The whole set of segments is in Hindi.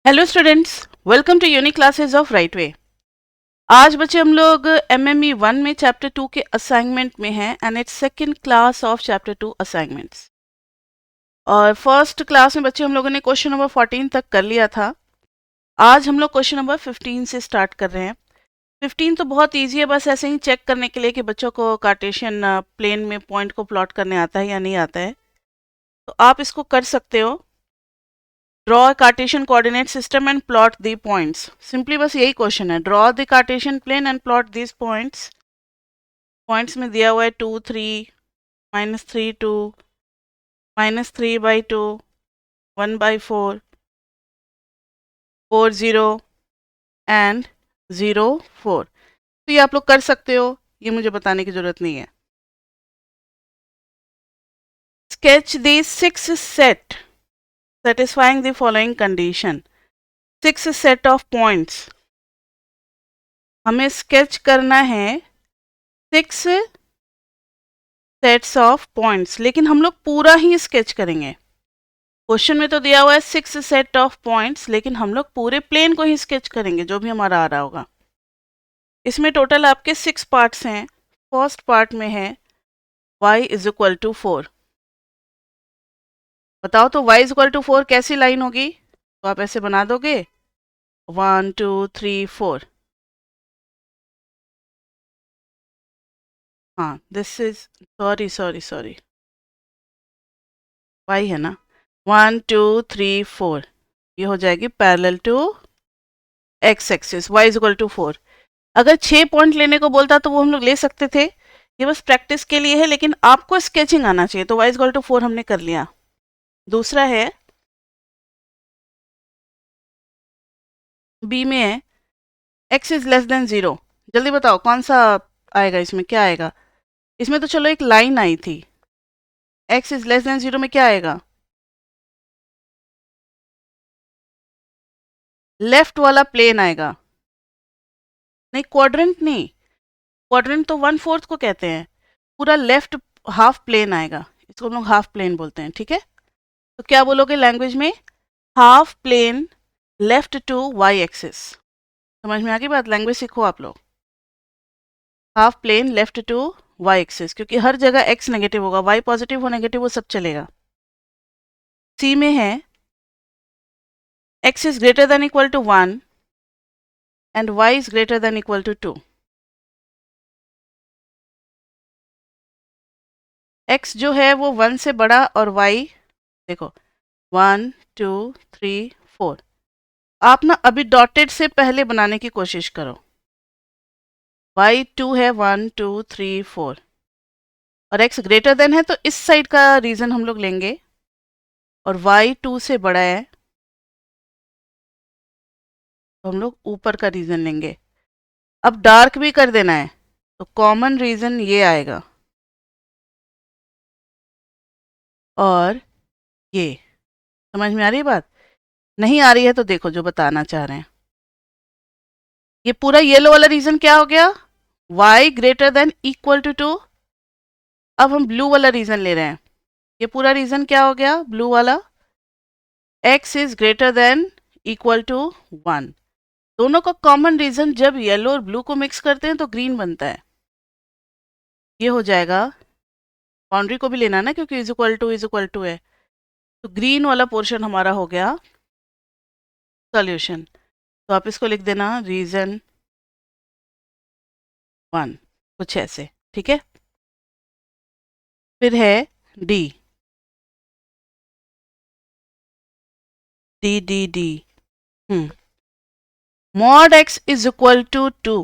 Hello students, welcome to unique classes of right way. आज बच्चे हम लोग एमएमई 1 में चैप्टर 2 के असाइनमेंट में हैं and it's second class of chapter 2 assignments. और फर्स्ट क्लास में बच्चे हम लोगों ने क्वेश्चन नंबर 14 तक कर लिया था। आज हम लोग क्वेश्चन नंबर 15 से स्टार्ट कर रहे हैं। 15 तो बहुत ईजी है, बस ऐसे ही चेक करने के लिए कि बच्चों को कार्टेशियन प्लेन में पॉइंट को प्लॉट करने आता है या नहीं आता है, तो आप इसको कर सकते हो। Draw Cartesian coordinate system and plot the points. Simply बस यही क्वेश्चन है, draw the Cartesian plane and plot this points. Points में दिया हुआ है 2 3, -3 2, -3/2, 1/4, 4 0 एंड 0 4। तो ये आप लोग कर सकते हो, ये मुझे बताने की जरूरत नहीं है। Sketch the 6 set satisfying the following condition। 6 set of points हमें स्केच करना है, 6 सेट्स ऑफ पॉइंट्स, लेकिन हम लोग पूरा ही स्केच करेंगे। क्वेश्चन में तो दिया हुआ है 6 सेट ऑफ पॉइंट्स, लेकिन हम लोग पूरे प्लेन को ही स्केच करेंगे जो भी हमारा आ रहा होगा। इसमें टोटल आपके 6 पार्ट्स हैं। फर्स्ट पार्ट में है y इज इक्वल टू 4। बताओ तो y इज इक्वल टू 4 कैसी लाइन होगी? तो आप ऐसे बना दोगे 1 2 3 4। हाँ, दिस इज सॉरी y है ना। 1 2 3 4 ये हो जाएगी parallel to x axis. y is equal to 4। अगर 6 पॉइंट लेने को बोलता तो वो हम लोग ले सकते थे, ये बस प्रैक्टिस के लिए है, लेकिन आपको स्केचिंग आना चाहिए। तो y इज इक्वल टू 4 हमने कर लिया। दूसरा है b में है x इज लेस देन 0। जल्दी बताओ कौन सा आएगा, इसमें क्या आएगा? इसमें तो चलो एक लाइन आई थी। x इज लेस देन 0 में क्या आएगा? लेफ्ट वाला प्लेन आएगा। नहीं, क्वाड्रेंट नहीं, क्वाड्रेंट तो 1/4 को कहते हैं। पूरा लेफ्ट हाफ प्लेन आएगा, इसको हम लोग हाफ प्लेन बोलते हैं, ठीक है। तो क्या बोलोगे लैंग्वेज में? Half plane left to Y axis. समझ में आ गई बात? लैंग्वेज सीखो आप लोग। Half plane left to Y axis, क्योंकि हर जगह एक्स नेगेटिव होगा, वाई पॉजिटिव हो नेगेटिव वो सब चलेगा। सी में है X is greater than equal to 1 and Y is greater than equal to 2। X जो है वो 1 से बड़ा और वाई देखो 1 2 3 4। आप ना अभी डॉटेड से पहले बनाने की कोशिश करो। y2 है 1 2 3 4 और x ग्रेटर देन है, तो इस साइड का रीजन हम लोग लेंगे, और y 2 से बड़ा है तो हम लोग ऊपर का रीजन लेंगे। अब डार्क भी कर देना है तो कॉमन रीजन ये आएगा, और ये। समझ में आ रही है बात? नहीं आ रही है तो देखो जो बताना चाह रहे हैं। ये पूरा येलो वाला रीजन क्या हो गया? y greater than equal to 2। अब हम ब्लू वाला रीजन ले रहे हैं। ये पूरा रीजन क्या हो गया ब्लू वाला? x is greater than equal to 1। दोनों का कॉमन रीजन जब येलो और ब्लू को मिक्स करते हैं तो ग्रीन बनता है। ये हो जाएगा, बाउंड्री को भी लेना ना, क्योंकि इज इक्वल टू है, तो ग्रीन वाला पोर्शन हमारा हो गया सॉल्यूशन। तो आप इसको लिख देना रीजन 1, कुछ ऐसे, ठीक है। फिर है D D D D mod X is equal to 2।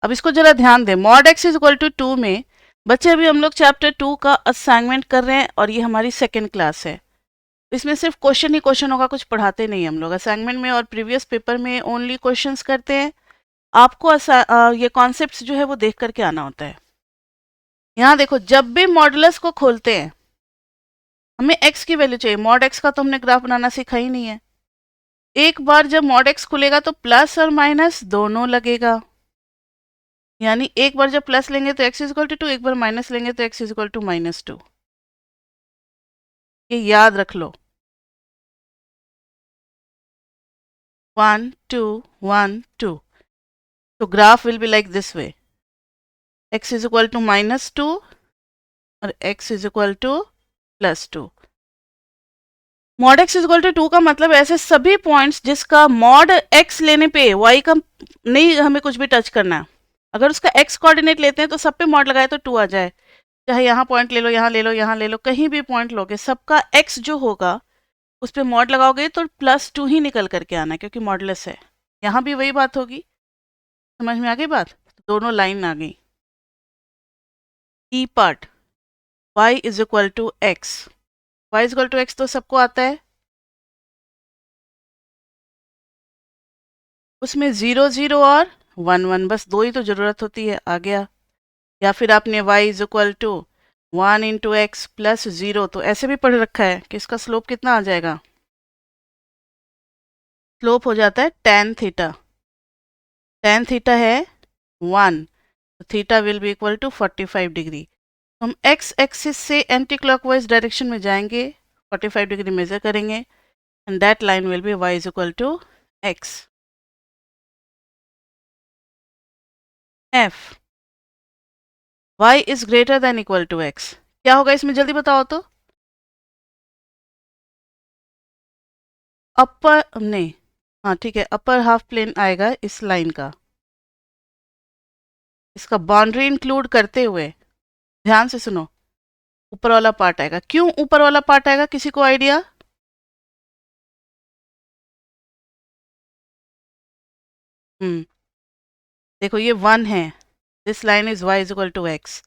अब इसको जरा ध्यान दें, mod X is equal to 2 में बच्चे अभी हम लोग चैप्टर 2 का असाइनमेंट कर रहे हैं और ये हमारी सेकेंड क्लास है। इसमें सिर्फ क्वेश्चन ही क्वेश्चन होगा, कुछ पढ़ाते नहीं हम लोग असाइनमेंट में, और प्रीवियस पेपर में ओनली क्वेश्चंस करते हैं। आपको ये कॉन्सेप्ट्स जो है वो देख करके आना होता है। यहाँ देखो, जब भी मॉडुलस को खोलते हैं हमें x की वैल्यू चाहिए। मॉड x का तो हमने ग्राफ बनाना सीखा ही नहीं है। एक बार जब मॉड x खुलेगा तो प्लस और माइनस दोनों लगेगा, यानी एक बार जब प्लस लेंगे तो x इज इक्वल टू 2, एक बार माइनस लेंगे तो x इज इक्वल टू -2। ये याद रख लो। 1 2 1 2. So graph will be like this way. X is equal to -2 और x is equal to +2. Mod x is equal to 2 का मतलब ऐसे सभी पॉइंट्स जिसका मॉड x लेने पे y का नहीं हमें कुछ भी टच करना है। अगर उसका x कोऑर्डिनेट लेते हैं तो सब पे मॉड लगाए तो 2 आ जाए। चाहे यहाँ पॉइंट ले लो, यहाँ ले लो, यहाँ ले लो, कहीं भी पॉइंट लोगे, सबका x जो होगा उस पर मॉड लगाओगे तो +2 ही निकल करके आना है क्योंकि मॉडलेस है। यहाँ भी वही बात होगी। समझ में आ गई बात? दोनों लाइन आ गई। E part y is equal to x, y is equal to x तो सबको आता है। उसमें 0 0 और 1 1 बस दो ही तो ज़रूरत होती है, आ गया। या फिर आपने y is equal to 1 into x plus 0 तो ऐसे भी पढ़ रखा है कि इसका स्लोप कितना आ जाएगा। स्लोप हो जाता है tan थीटा। tan थीटा है 1 तो theta will be equal to 45 degree. हम x एक्सिस से एंटी क्लॉकवाइज डायरेक्शन में जाएंगे, 45 डिग्री मेजर करेंगे and that line will be y is equal to x। f y is greater than equal to x, क्या होगा इसमें जल्दी बताओ तो। अपर नहीं, हाँ ठीक है, अपर हाफ प्लेन आएगा इस लाइन का, इसका बाउंड्री इंक्लूड करते हुए। ध्यान से सुनो, ऊपर वाला पार्ट आएगा। क्यों ऊपर वाला पार्ट आएगा, किसी को आइडिया? देखो ये 1 है, this line is y is equal to x।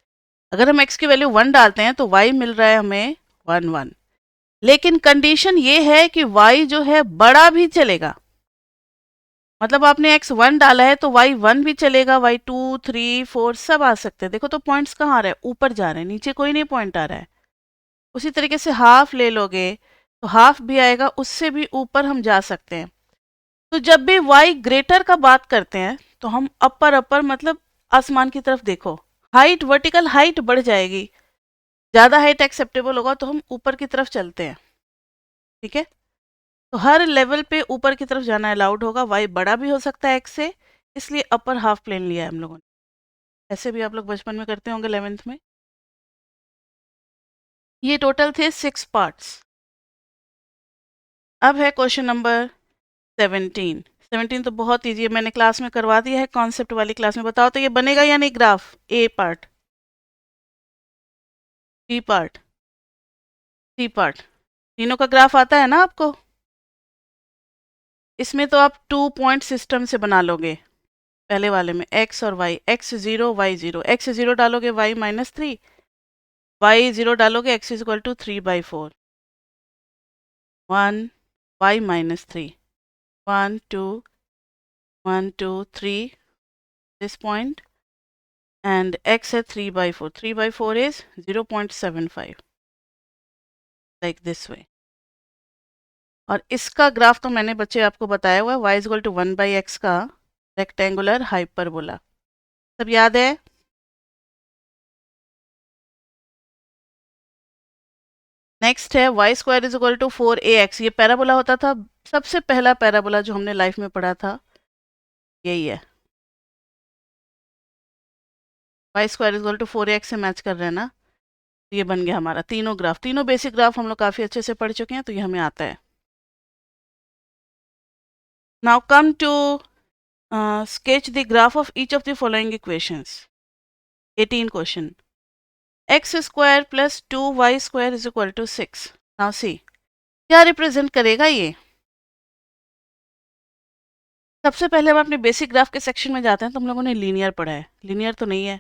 अगर हम x की वैल्यू 1 डालते हैं तो y मिल रहा है हमें 1 1। लेकिन कंडीशन ये है कि y जो है बड़ा भी चलेगा, मतलब आपने x 1 डाला है तो y 1 भी चलेगा, y 2 3 4 सब आ सकते हैं। देखो तो पॉइंट्स कहाँ आ रहे हैं, ऊपर जा रहे हैं, नीचे कोई नहीं पॉइंट आ रहा है। उसी तरीके से हाफ ले लोगे तो हाफ भी आएगा, उससे भी ऊपर हम जा सकते हैं। तो जब भी y ग्रेटर का बात करते हैं तो हम अपर अपर मतलब आसमान की तरफ देखो, हाइट वर्टिकल हाइट बढ़ जाएगी, ज़्यादा हाइट एक्सेप्टेबल होगा तो हम ऊपर की तरफ चलते हैं। ठीक है, तो हर लेवल पे ऊपर की तरफ जाना अलाउड होगा। y बड़ा भी हो सकता है x से, इसलिए अपर हाफ प्लेन लिया है हम लोगों ने। ऐसे भी आप लोग बचपन में करते होंगे 11th में। ये टोटल थे 6 पार्ट्स। अब है क्वेश्चन नंबर 17। 17 तो बहुत ईजी है, मैंने क्लास में करवा दिया है, कॉन्सेप्ट वाली क्लास में। बताओ तो ये बनेगा या नहीं graph? A part, B part, C part, तीनों का ग्राफ आता है ना आपको? इसमें तो आप 2 पॉइंट सिस्टम से बना लोगे। पहले वाले में x और y, x 0 y 0, x 0 डालोगे y -3, y 0 डालोगे x is equal to 3/4, 1 y -3, 1 2 1 2 3 this point and x है 3/4, 3/4 is 0.75 like this way। और इसका ग्राफ तो मैंने बच्चे आपको बताया हुआ है, y is equal to 1/x का रेक्टेंगुलर हाइपरबोला। सब याद है? नेक्स्ट है Y square is equal to 4ax। ये पैराबोला होता था, सबसे पहला पैराबोला जो हमने लाइफ में पढ़ा था, यही है। Y square is equal to 4ax से मैच कर रहे हैं ना, तो ये बन गया हमारा तीनों ग्राफ। तीनों बेसिक ग्राफ हम लोग काफ़ी अच्छे से पढ़ चुके हैं, तो ये हमें आता है। Now come to sketch the graph of each of the following equations। 18 question. x square plus 2y square is equal to 6। Now see क्या रिप्रेजेंट करेगा ये। सबसे पहले हम अपने बेसिक ग्राफ के सेक्शन में जाते हैं, तो हम लोगों ने लीनियर पढ़ा है, लीनियर तो नहीं है।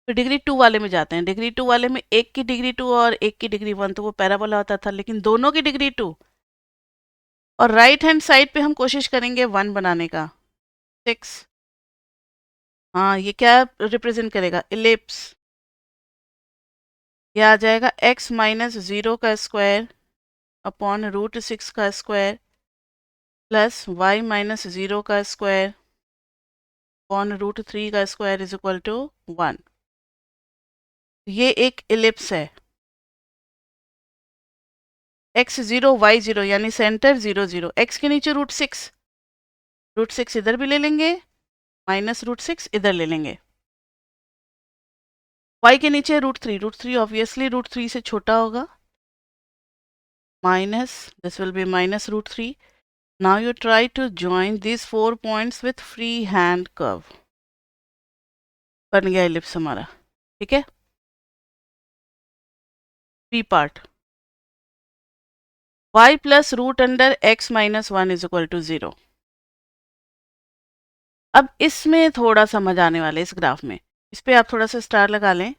फिर डिग्री 2 वाले में जाते हैं, डिग्री 2 वाले में एक की डिग्री 2 और एक की डिग्री 1, तो वो पैराबोला होता था, लेकिन दोनों की डिग्री 2। और राइट हैंड साइड पे हम कोशिश करेंगे 1 बनाने का, 6। हाँ, ये क्या रिप्रेजेंट करेगा, इलिप्स। ये आ जाएगा x -0 का स्क्वायर अपॉन √6 का स्क्वायर प्लस y -0 का स्क्वायर अपॉन √3 का स्क्वायर इज इक्वल टू 1। ये एक इलिप्स है। x 0 y 0 यानी सेंटर 0 0, x के नीचे √6, √6 इधर भी ले लेंगे, -√6 इधर ले लेंगे। y के नीचे √3, √3 ऑब्वियसली √3 से छोटा होगा, minus, this will B -√3। Now you try to join these 4 points with free hand curve। बन गया एलिप्स हमारा, ठीक है। बी पार्ट, y प्लस √x - 1 इज इक्वल टू 0। अब इसमें थोड़ा समझ आने वाला है इस ग्राफ में, इस पे आप थोड़ा सा स्टार लगा लें।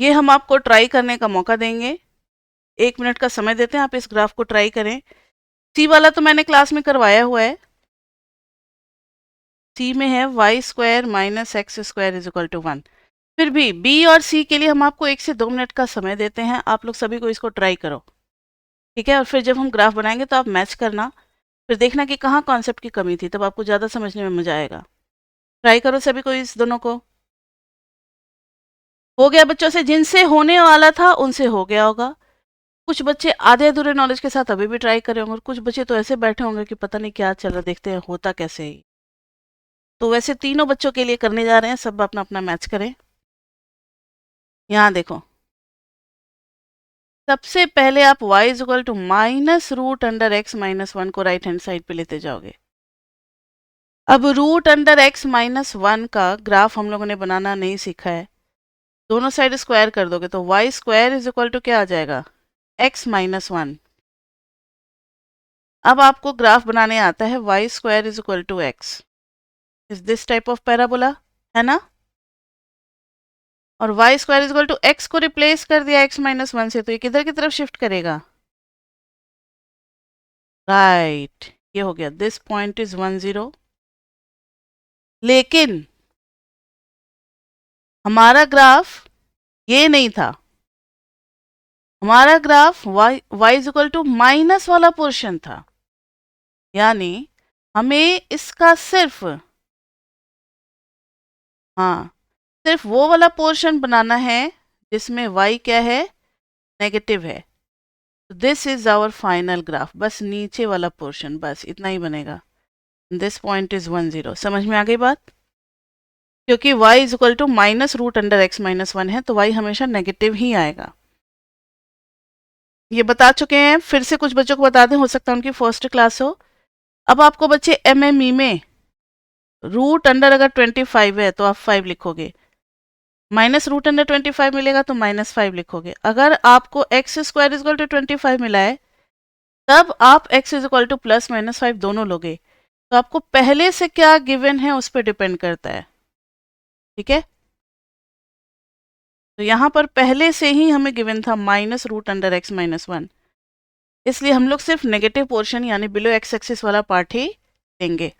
ये हम आपको ट्राई करने का मौका देंगे, 1 मिनट का समय देते हैं, आप इस ग्राफ को ट्राई करें। सी वाला तो मैंने क्लास में करवाया हुआ है। सी में है y² - x² is equal to 1। फिर भी बी और सी के लिए हम आपको 1 से 2 मिनट का समय देते हैं, आप लोग सभी को इसको ट्राई करो, ठीक है। और फिर जब हम ग्राफ बनाएंगे तो आप मैच करना, फिर देखना कि कहाँ कॉन्सेप्ट की कमी थी, तब आपको ज़्यादा समझने में मजा आएगा। ट्राई करो सभी को, इस दोनों को। हो गया बच्चों से? जिनसे होने वाला था उनसे हो गया होगा। कुछ बच्चे आधे अधूरे नॉलेज के साथ अभी भी ट्राई कर रहे होंगे, और कुछ बच्चे तो ऐसे बैठे होंगे कि पता नहीं क्या चल रहा, देखते हैं होता कैसे है। तो वैसे तीनों बच्चों के लिए करने जा रहे हैं, सब अपना अपना मैच करें। यहाँ देखो, सबसे पहले आप y is equal to -√x - 1 को राइट हैंड साइड पे लेते जाओगे। अब √x - 1 का ग्राफ हम लोगों ने बनाना नहीं सीखा है, दोनों साइड स्क्वायर कर दोगे तो y² इज इक्वल टू क्या आ जाएगा, x - 1। अब आपको ग्राफ बनाने आता है y² is equal to x, is this type of parabola, है ना। और y² is equal to x को रिप्लेस कर दिया x - 1 से, तो ये किधर की तरफ शिफ्ट करेगा, राइट, ये हो गया, दिस पॉइंट इज 1 0। लेकिन हमारा ग्राफ ये नहीं था, हमारा graph y is equal to minus वाला पोर्शन था, यानी हमें इसका सिर्फ, हाँ, सिर्फ वो वाला पोर्शन बनाना है जिसमें y क्या है, नेगेटिव है। This is our final graph, बस नीचे वाला पोर्शन, बस इतना ही बनेगा। This point is 1 0। समझ में आ गई बात? क्योंकि y is equal to -√x - 1 है, तो y हमेशा नेगेटिव ही आएगा। ये बता चुके हैं, फिर से कुछ बच्चों को बता दें, हो सकता है उनकी फर्स्ट क्लास हो। अब आपको बच्चे MME में √अंडर अगर 25 है तो आप 5 लिखोगे, -√25 मिलेगा तो -5 लिखोगे। अगर आपको x² इज इक्वल टू 25 मिला है, तब आप x इज इक्वल टू +-5 दोनों लोगे। तो आपको पहले से क्या गिवन है उस पर डिपेंड करता है, ठीक है। तो यहाँ पर पहले से ही हमें गिवन था -√x - 1, इसलिए हम लोग सिर्फ नेगेटिव पोर्शन यानी बिलो एक्स एक्सिस वाला पार्ट ही लेंगे।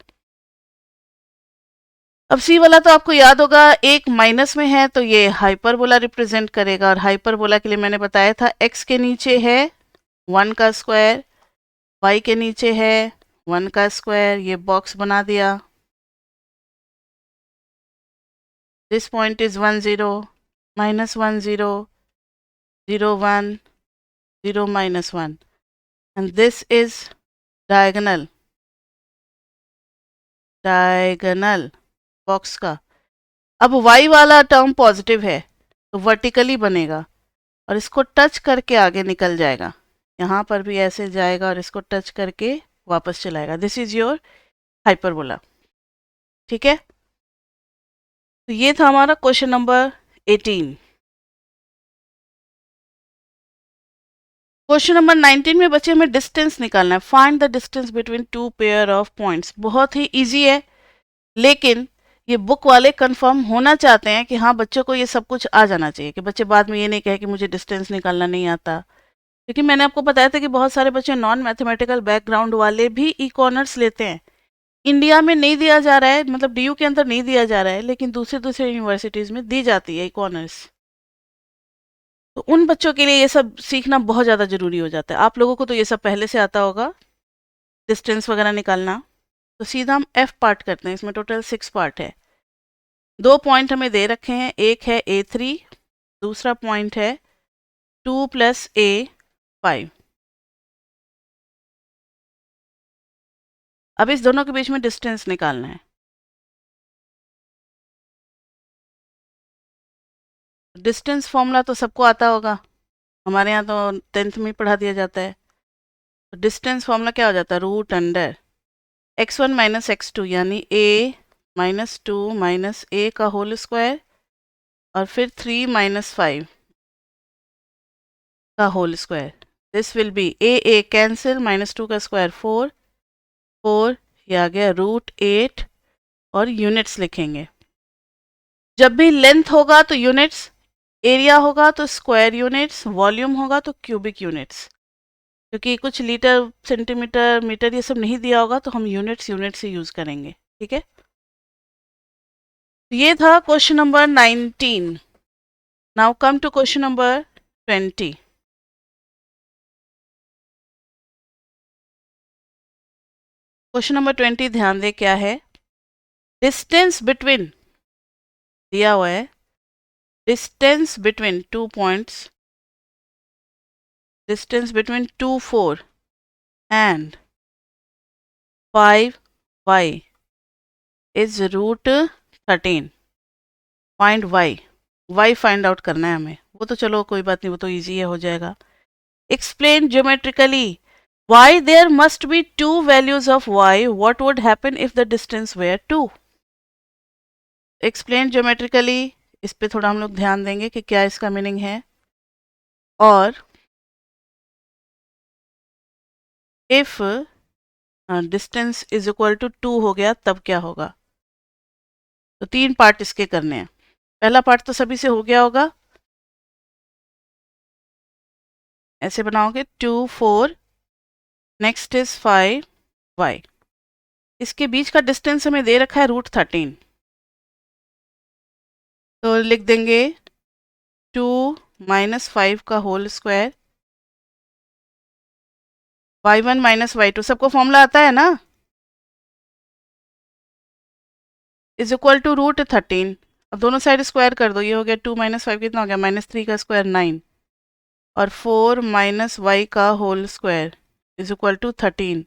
अब सी वाला तो आपको याद होगा, एक माइनस में है तो ये हाइपरबोला रिप्रेजेंट करेगा, और हाइपरबोला के लिए मैंने बताया था x के नीचे है 1 का स्क्वायर, y के नीचे है 1 का स्क्वायर, ये बॉक्स बना दिया। This point is 1 0, -1 0, 0 1, 0 -1, and this is diagonal, diagonal box का। अब y वाला टर्म पॉजिटिव है तो वर्टिकली बनेगा और इसको टच करके आगे निकल जाएगा, यहाँ पर भी ऐसे जाएगा और इसको टच करके वापस चलाएगा। दिस इज योर हाइपरबोला, ठीक है। तो ये था हमारा क्वेश्चन नंबर 18। क्वेश्चन नंबर 19 में बच्चे हमें डिस्टेंस निकालना है, find the distance between two pair of points. बहुत ही इजी है, लेकिन ये बुक वाले कंफर्म होना चाहते हैं कि हाँ बच्चों को ये सब कुछ आ जाना चाहिए, कि बच्चे बाद में ये नहीं कहे कि मुझे डिस्टेंस निकालना नहीं आता। क्योंकि मैंने आपको बताया था कि बहुत सारे बच्चे नॉन मैथमेटिकल बैकग्राउंड वाले भी ई कॉर्नर्स लेते हैं। इंडिया में नहीं दिया जा रहा है, मतलब डीयू के अंदर नहीं दिया जा रहा है, लेकिन दूसरे दूसरे यूनिवर्सिटीज़ में दी जाती है ई कॉर्नर्स। तो उन बच्चों के लिए ये सब सीखना बहुत ज़्यादा ज़रूरी हो जाता है। आप लोगों को तो ये सब पहले से आता होगा, डिस्टेंस वगैरह निकालना। तो सीधा हम एफ पार्ट करते हैं, इसमें टोटल 6 पार्ट है। 2 पॉइंट हमें दे रखे हैं, एक है A3, दूसरा पॉइंट है 2 + A 5। अब इस दोनों के बीच में डिस्टेंस निकालना है। डिस्टेंस फॉर्मूला तो सबको आता होगा, हमारे यहाँ तो 10th में पढ़ा दिया जाता है। तो डिस्टेंस फॉर्मूला क्या हो जाता है, root under x1 minus x2 यानी a माइनस 2 माइनस a का होल स्क्वायर और फिर 3 माइनस 5 का whole square. This will be a cancel, minus 2 का स्क्वायर 4 4, ये आ गया रूट 8 और यूनिट्स लिखेंगे। जब भी लेंथ होगा तो यूनिट्स, एरिया होगा तो स्क्वायर यूनिट्स, वॉल्यूम होगा तो क्यूबिक यूनिट्स। क्योंकि कुछ लीटर सेंटीमीटर मीटर ये सब नहीं दिया होगा तो हम यूनिट्स से यूज करेंगे। ठीक है, ये था question number 19। Now come to question number 20। Question number 20 ध्यान दे क्या है। डिस्टेंस बिटवीन दिया हुआ है, distance between 2 points, distance between 2 4 and 5 y is root 13। Find y find out करना है हमें। वो तो चलो कोई बात नहीं, वो तो इजी है, हो जाएगा। Explain geometrically why there must be two values of y, what would happen if the distance were 2। Explain geometrically, इस पे थोड़ा हम लोग ध्यान देंगे कि क्या इसका मीनिंग है। और if distance is equal to 2 हो गया तब क्या होगा। तो 3 पार्ट इसके करने हैं। पहला पार्ट तो सभी से हो गया होगा, ऐसे बनाओगे 2 4, नेक्स्ट इज 5 y। इसके बीच का डिस्टेंस हमें दे रखा है रूट 13, तो लिख देंगे 2 माइनस 5 का whole square, y1 minus y2 सबको फॉर्मूला आता है ना, इज इक्वल टू रूट 13। अब दोनों साइड स्क्वायर कर दो, ये हो गया 2 माइनस 5 कितना हो गया, माइनस 3 का स्क्वायर 9 और 4 माइनस वाई का whole square is equal to 13।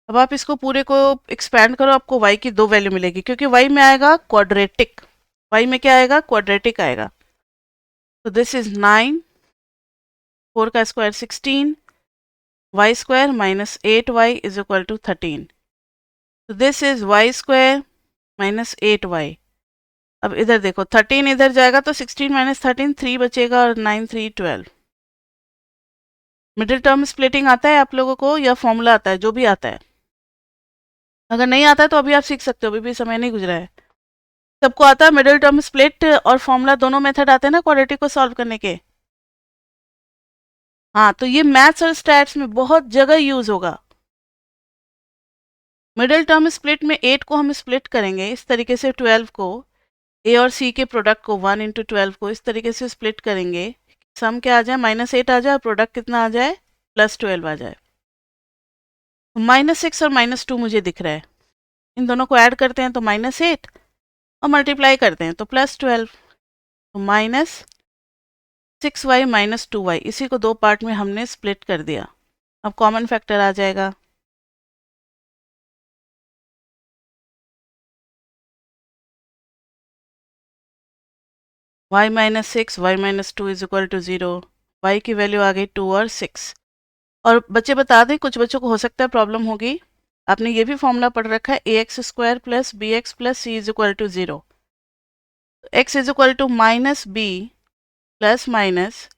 अब आप इसको पूरे को एक्सपैंड करो, आपको y की 2 वैल्यू मिलेगी, क्योंकि y में आएगा क्वाड्रेटिक, y में क्या आएगा, क्वाड्रेटिक आएगा। तो दिस इज 9, 4 का square 16, Y square minus 8y is equal to 13। तो this is Y square minus 8y। अब इधर देखो 13 इधर जाएगा तो 16 माइनस 13 3 बचेगा और 9 3 12। मिडिल टर्म स्प्लिटिंग आता है आप लोगों को या फॉर्मूला आता है, जो भी आता है। अगर नहीं आता है तो अभी आप सीख सकते हो, अभी भी समय नहीं गुजरा है। सबको आता है मिडिल टर्म स्प्लिट और फॉर्मूला, दोनों मेथड आते हैं ना क्वाड्रेटिक को सॉल्व करने के। हाँ, तो ये मैथ्स और स्टैट्स में बहुत जगह यूज होगा। मिडिल टर्म स्प्लिट में 8 को हम स्प्लिट करेंगे इस तरीके से, 12 को ए और सी के प्रोडक्ट को 1 इंटू 12 को इस तरीके से स्प्लिट करेंगे, सम क्या आ जाए -8 आ जाए, प्रोडक्ट कितना आ जाए +12 आ जाए। -6 और -2 मुझे दिख रहा है, इन दोनों को ऐड करते हैं तो -8 और मल्टीप्लाई करते हैं तो +12, तो -6y माइनस 2y, इसी को 2 पार्ट में हमने स्प्लिट कर दिया। अब कॉमन फैक्टर आ जाएगा, y minus 6 y minus 2 is equal to 0। y की वैल्यू आ गई 2 और 6। और बच्चे बता दें, कुछ बच्चों को हो सकता है प्रॉब्लम होगी, आपने ये भी फॉर्मूला पढ़ रखा है ax square plus B X plus C is equal to 0। X is equal to minus B plus minus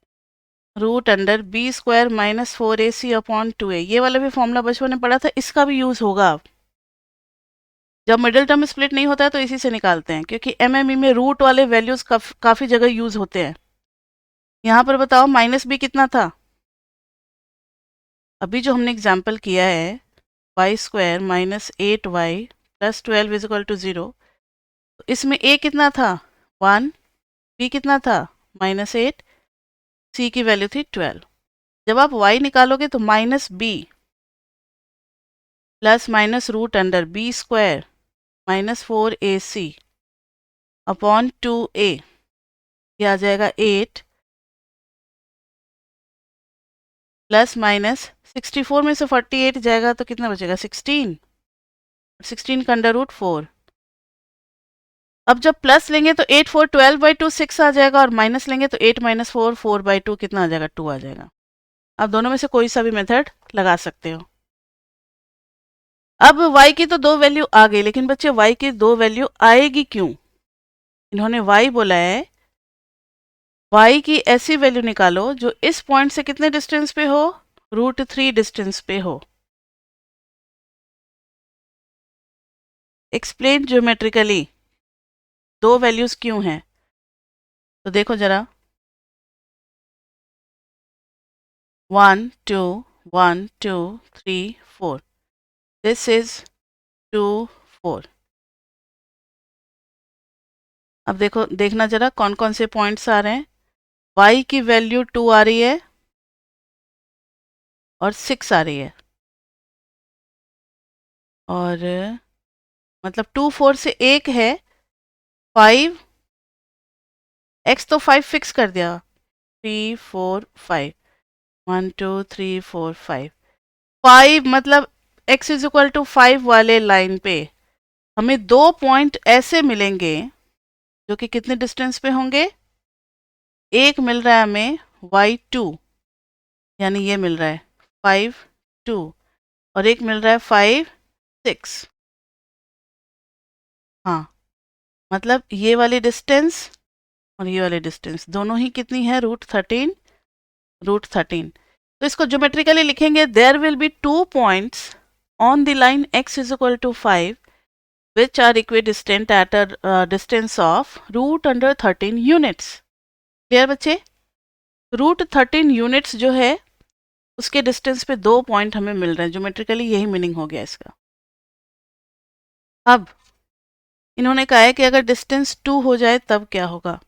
root under B square minus 4ac upon 2a। ये वाला भी फॉर्मूला बचपन में पढ़ा था, इसका भी यूज होगा। जब मिडिल टर्म स्प्लिट नहीं होता है तो इसी से निकालते हैं, क्योंकि एमएमई में रूट वाले वैल्यूज काफी जगह यूज होते हैं। यहाँ पर बताओ माइनस बी कितना था, अभी जो हमने एग्जाम्पल किया है Y square minus 8y plus 12 is equal to 0, तो इसमें a कितना था 1, b कितना था -8, c की वैल्यू थी 12। जब आप y निकालोगे तो minus B plus minus root under B square minus 4ac upon 2a, ये आ जाएगा 8 प्लस माइनस 64 में से 48 जाएगा तो कितना बचेगा 16। 16 का अंडर रूट 4। अब जब प्लस लेंगे तो 8 4 12/2 6 आ जाएगा, और माइनस लेंगे तो 8 - 4 4/2 कितना आ जाएगा? 2 आ जाएगा। आप दोनों में से कोई सा भी मेथड लगा सकते हो। अब y की तो दो वैल्यू आ गई, लेकिन बच्चे y की दो वैल्यू आएगी क्यों? इन्होंने y बोला है, y की ऐसी वैल्यू निकालो जो इस पॉइंट से कितने डिस्टेंस पे हो? √3 डिस्टेंस पे हो। एक्सप्लेन ज्योमेट्रिकली दो वैल्यूज क्यों हैं? तो देखो जरा, 1 2 1 2 3 4, दिस इज 2 4। अब देखो, देखना जरा कौन कौन से पॉइंट्स आ रहे हैं। y की वैल्यू 2 आ रही है और 6 आ रही है, और मतलब 2 4 से एक है 5, x तो 5 फिक्स कर दिया, 3 4 5, 1 2 3 4 5, 5 मतलब x इज इक्वल टू 5 वाले लाइन पे हमें दो पॉइंट ऐसे मिलेंगे जो कि कितने डिस्टेंस पे होंगे? एक मिल रहा है हमें y2, यानी ये मिल रहा है 5 2, और एक मिल रहा है 5 6। हाँ, मतलब ये वाली डिस्टेंस और ये वाली डिस्टेंस दोनों ही कितनी है? √13 √13। तो इसको ज्योमेट्रिकली लिखेंगे, there will be two points on the line x is equal to 5 which are equidistant at a distance of √13 units। Clear बच्चे? √13 यूनिट्स जो है उसके डिस्टेंस पे दो पॉइंट हमें मिल रहे हैं, ज्योमेट्रिकली यही मीनिंग हो गया इसका। अब इन्होंने कहा है कि अगर डिस्टेंस 2 हो जाए तब क्या होगा?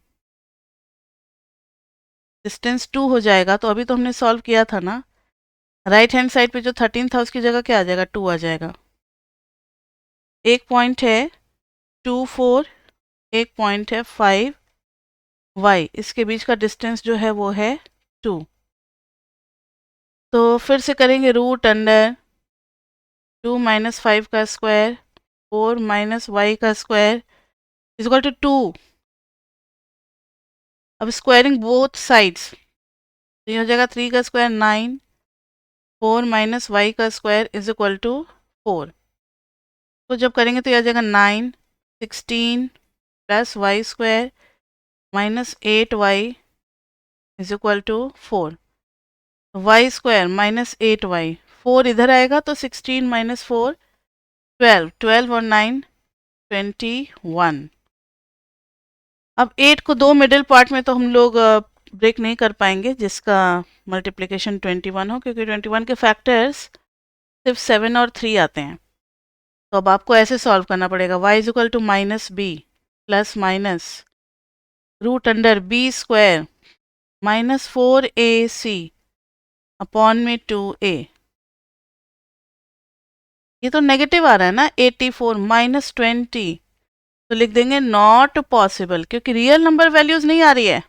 डिस्टेंस 2 हो जाएगा तो अभी तो हमने सॉल्व किया था ना, राइट हैंड साइड पे जो 13 था उसकी जगह क्या आ जाएगा? 2 आ जाएगा। एक पॉइंट है 2 4, एक पॉइंट है 5 y, इसके बीच का डिस्टेंस जो है वो है 2। तो फिर से करेंगे, रूट अंडर 2 - 5 का स्क्वायर 4 - y का स्क्वायर इज इक्वल टू 2। अब स्क्वायरिंग बोथ साइड्स, तो ये हो जाएगा 3 का स्क्वायर 9, 4 - y का स्क्वायर इज इक्वल टू 4। तो जब करेंगे तो ये आ जाएगा 9 16 plus Y square -8y is equal to 4। Y square -8y, 4 इधर आएगा तो 16 - 4 12, 12 और 9 21। अब 8 को दो मिडिल पार्ट में तो हम लोग ब्रेक नहीं कर पाएंगे जिसका मल्टीप्लिकेशन 21 हो, क्योंकि 21 के फैक्टर्स सिर्फ 7 और 3 आते हैं। तो अब आपको ऐसे सॉल्व करना पड़ेगा, y is equal to -b plus minus root under b square -4ac upon में 2a। ये तो नेगेटिव आ रहा है ना, 84 -20, तो लिख देंगे नॉट पॉसिबल, क्योंकि रियल नंबर वैल्यूज नहीं आ रही है।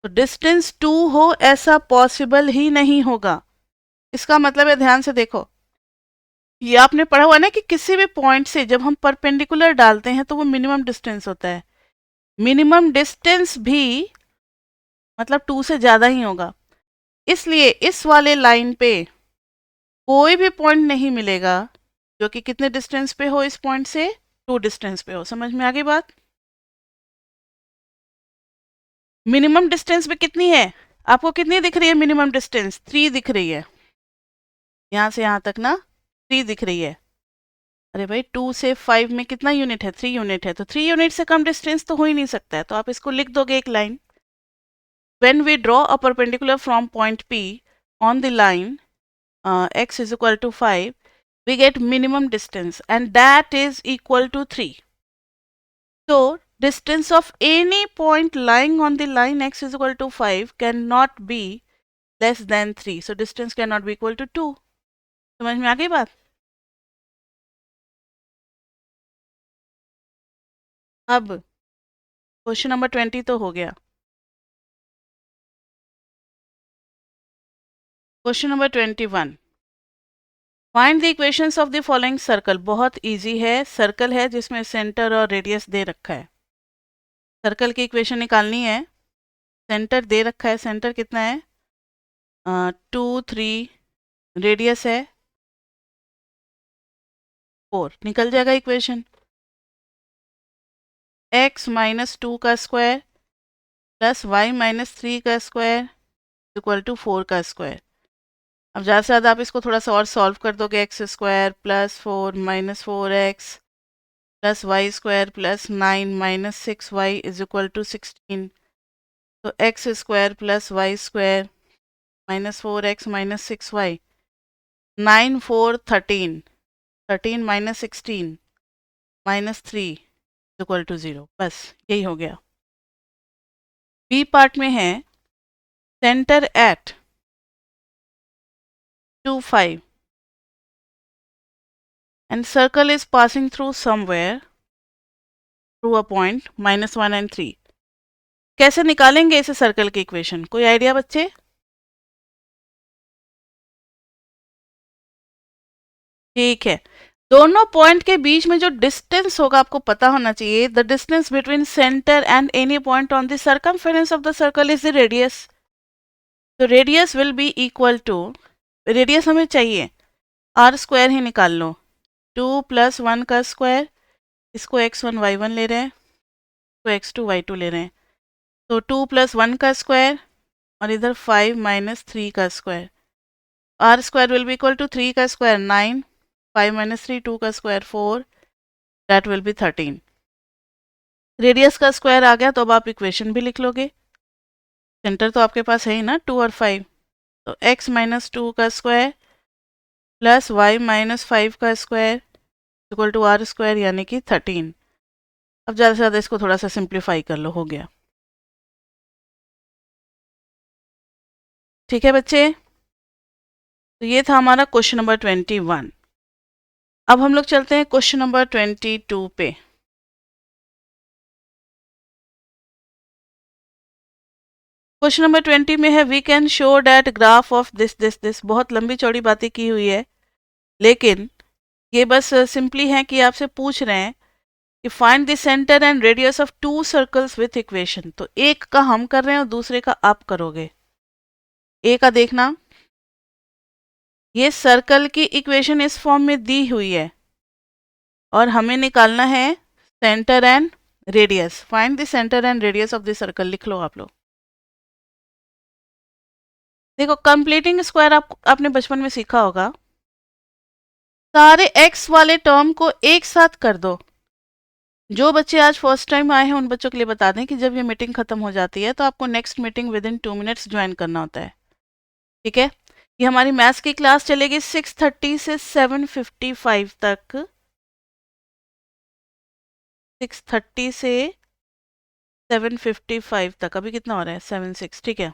तो डिस्टेंस 2 हो ऐसा पॉसिबल ही नहीं होगा। इसका मतलब है, ध्यान से देखो, ये आपने पढ़ा हुआ है ना कि किसी भी पॉइंट से जब हम परपेंडिकुलर डालते हैं तो वो मिनिमम डिस्टेंस होता है। मिनिमम डिस्टेंस भी मतलब 2 से ज़्यादा ही होगा। इसलिए इस वाले लाइन पे कोई भी पॉइंट नहीं मिलेगा जो कि कितने डिस्टेंस पे हो इस पॉइंट से? 2 डिस्टेंस पे हो। समझ में आ गई बात? मिनिमम डिस्टेंस पे कितनी है? आपको कितनी दिख रही है मिनिमम डिस्टेंस? 3 दिख रही है। यहाँ से यहाँ तक ना 3 दिख रही है। अरे भाई, 2 से 5 में कितना यूनिट है? 3 यूनिट है, तो 3 यूनिट से कम डिस्टेंस तो हो ही नहीं सकता है। तो आप इसको लिख दोगे एक line, when we draw a perpendicular from point P on the line x is equal to 5, we get minimum distance and that is equal to 3. So distance of any point lying on the line x is equal to 5 cannot be less than 3. So distance cannot be equal to 2. समझ में आ गई बात? अब क्वेश्चन नंबर 20 तो हो गया। Question number 21, find the equations of the following circle. बहुत इजी है, सर्कल है जिसमें सेंटर और रेडियस दे रखा है। सर्कल की इक्वेशन निकालनी है। सेंटर दे रखा है, सेंटर कितना है 2 3, रेडियस है 4, निकल जाएगा इक्वेशन। x माइनस 2 का स्क्वायर प्लस y माइनस 3 का स्क्वायर इक्वल टू 4 का स्क्वायर। अब ज़्यादा से ज़्यादा आप इसको थोड़ा सा और सॉल्व कर दोगे। X square plus 4 minus 4x plus Y square plus 9 minus 6y is equal to 16। तो x square plus Y square minus 4x minus 6y, 9 4 13, 13 minus 16 minus 3 equal to 0। बस यही हो गया। बी पार्ट में है centre at 2 5 and circle is passing through somewhere through a point -1 and 3। कैसे निकालेंगे इसे सर्कल की इक्वेशन, कोई आइडिया बच्चे? ठीक है, दोनों पॉइंट के बीच में जो डिस्टेंस होगा आपको पता होना चाहिए। The distance between centre and any point on the circumference of the circle is the radius. तो radius will be equal to, radius हमें चाहिए, आर स्क्वायर ही निकाल लो। 2 + 1 का स्क्वायर, इसको x1 y1 ले रहे हैं, इसको x2 y2 ले रहे हैं। तो 2 + 1 का स्क्वायर और इधर 5 - 3 का स्क्वायर। R square will be equal to 3 का स्क्वायर 9, 5 - 3 2 का square 4, that will be 13। Radius का स्क्वायर आ गया तो अब आप इक्वेशन भी लिख लोगे। सेंटर तो आपके पास है ही ना, 2 और 5। तो x - 2 का स्क्वायर प्लस y - 5 का square equal to R square यानी कि 13। अब ज़्यादा से ज़्यादा इसको थोड़ा सा सिंप्लीफाई कर लो, हो गया। ठीक है बच्चे, तो ये था हमारा क्वेश्चन नंबर 21। अब हम लोग चलते हैं क्वेश्चन नंबर 22 पे। क्वेश्चन नंबर 20 में है we can show that graph of this this this. बहुत लंबी चौड़ी बातें की हुई है, लेकिन ये बस सिंपली है कि आपसे पूछ रहे हैं कि find the centre and radius of to circles with equation. तो एक का हम कर रहे हैं और दूसरे का आप करोगे। ए का देखना, ये सर्कल की इक्वेशन इस फॉर्म में दी हुई है और हमें निकालना है centre and radius. Find the centre and radius of the circle, लिख लो आप लोग। देखो, कंप्लीटिंग स्क्वायर आपने बचपन में सीखा होगा। सारे एक्स वाले टर्म को एक साथ कर दो। जो बच्चे आज फर्स्ट टाइम आए हैं उन बच्चों के लिए बता दें कि जब ये मीटिंग खत्म हो जाती है तो आपको next meeting with in 2 minutes join करना होता है। ठीक है, ये हमारी मैथ्स की क्लास चलेगी 6:30 से 7:55 तक। 6:30 से 7:55 तक। अभी कितना हो रहा है 7:06, ठीक है।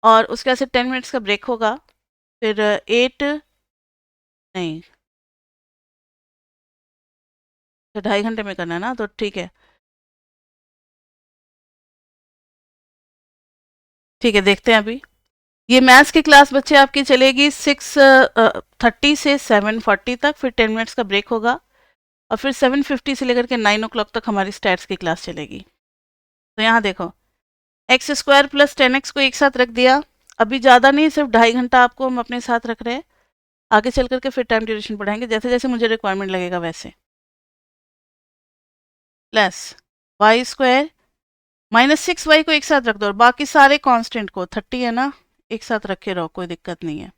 और उसके बाद से 10 मिनट्स का ब्रेक होगा, फिर 8 नहीं, तो 2.5 घंटे में करना है ना, तो ठीक है। ठीक है, देखते हैं अभी। ये मैथ्स की क्लास बच्चे आपकी चलेगी 6:30 से 7:40 तक, फिर 10 मिनट्स का ब्रेक होगा और फिर 7:50 से लेकर के 9 o'clock तक हमारी स्टैट्स की क्लास चलेगी। तो यहाँ देखो, एक्स स्क्वायर प्लस 10x को एक साथ रख दिया। अभी ज़्यादा नहीं, सिर्फ 2.5 घंटा आपको हम अपने साथ रख रहे हैं। आगे चल करके फिर टाइम ड्यूरेशन बढ़ाएंगे जैसे जैसे मुझे रिक्वायरमेंट लगेगा वैसे। प्लस वाई स्क्वायर -6y को एक साथ रख दो और बाकी सारे कांस्टेंट को, 30 है ना, एक साथ रखे रहो, कोई दिक्कत नहीं है।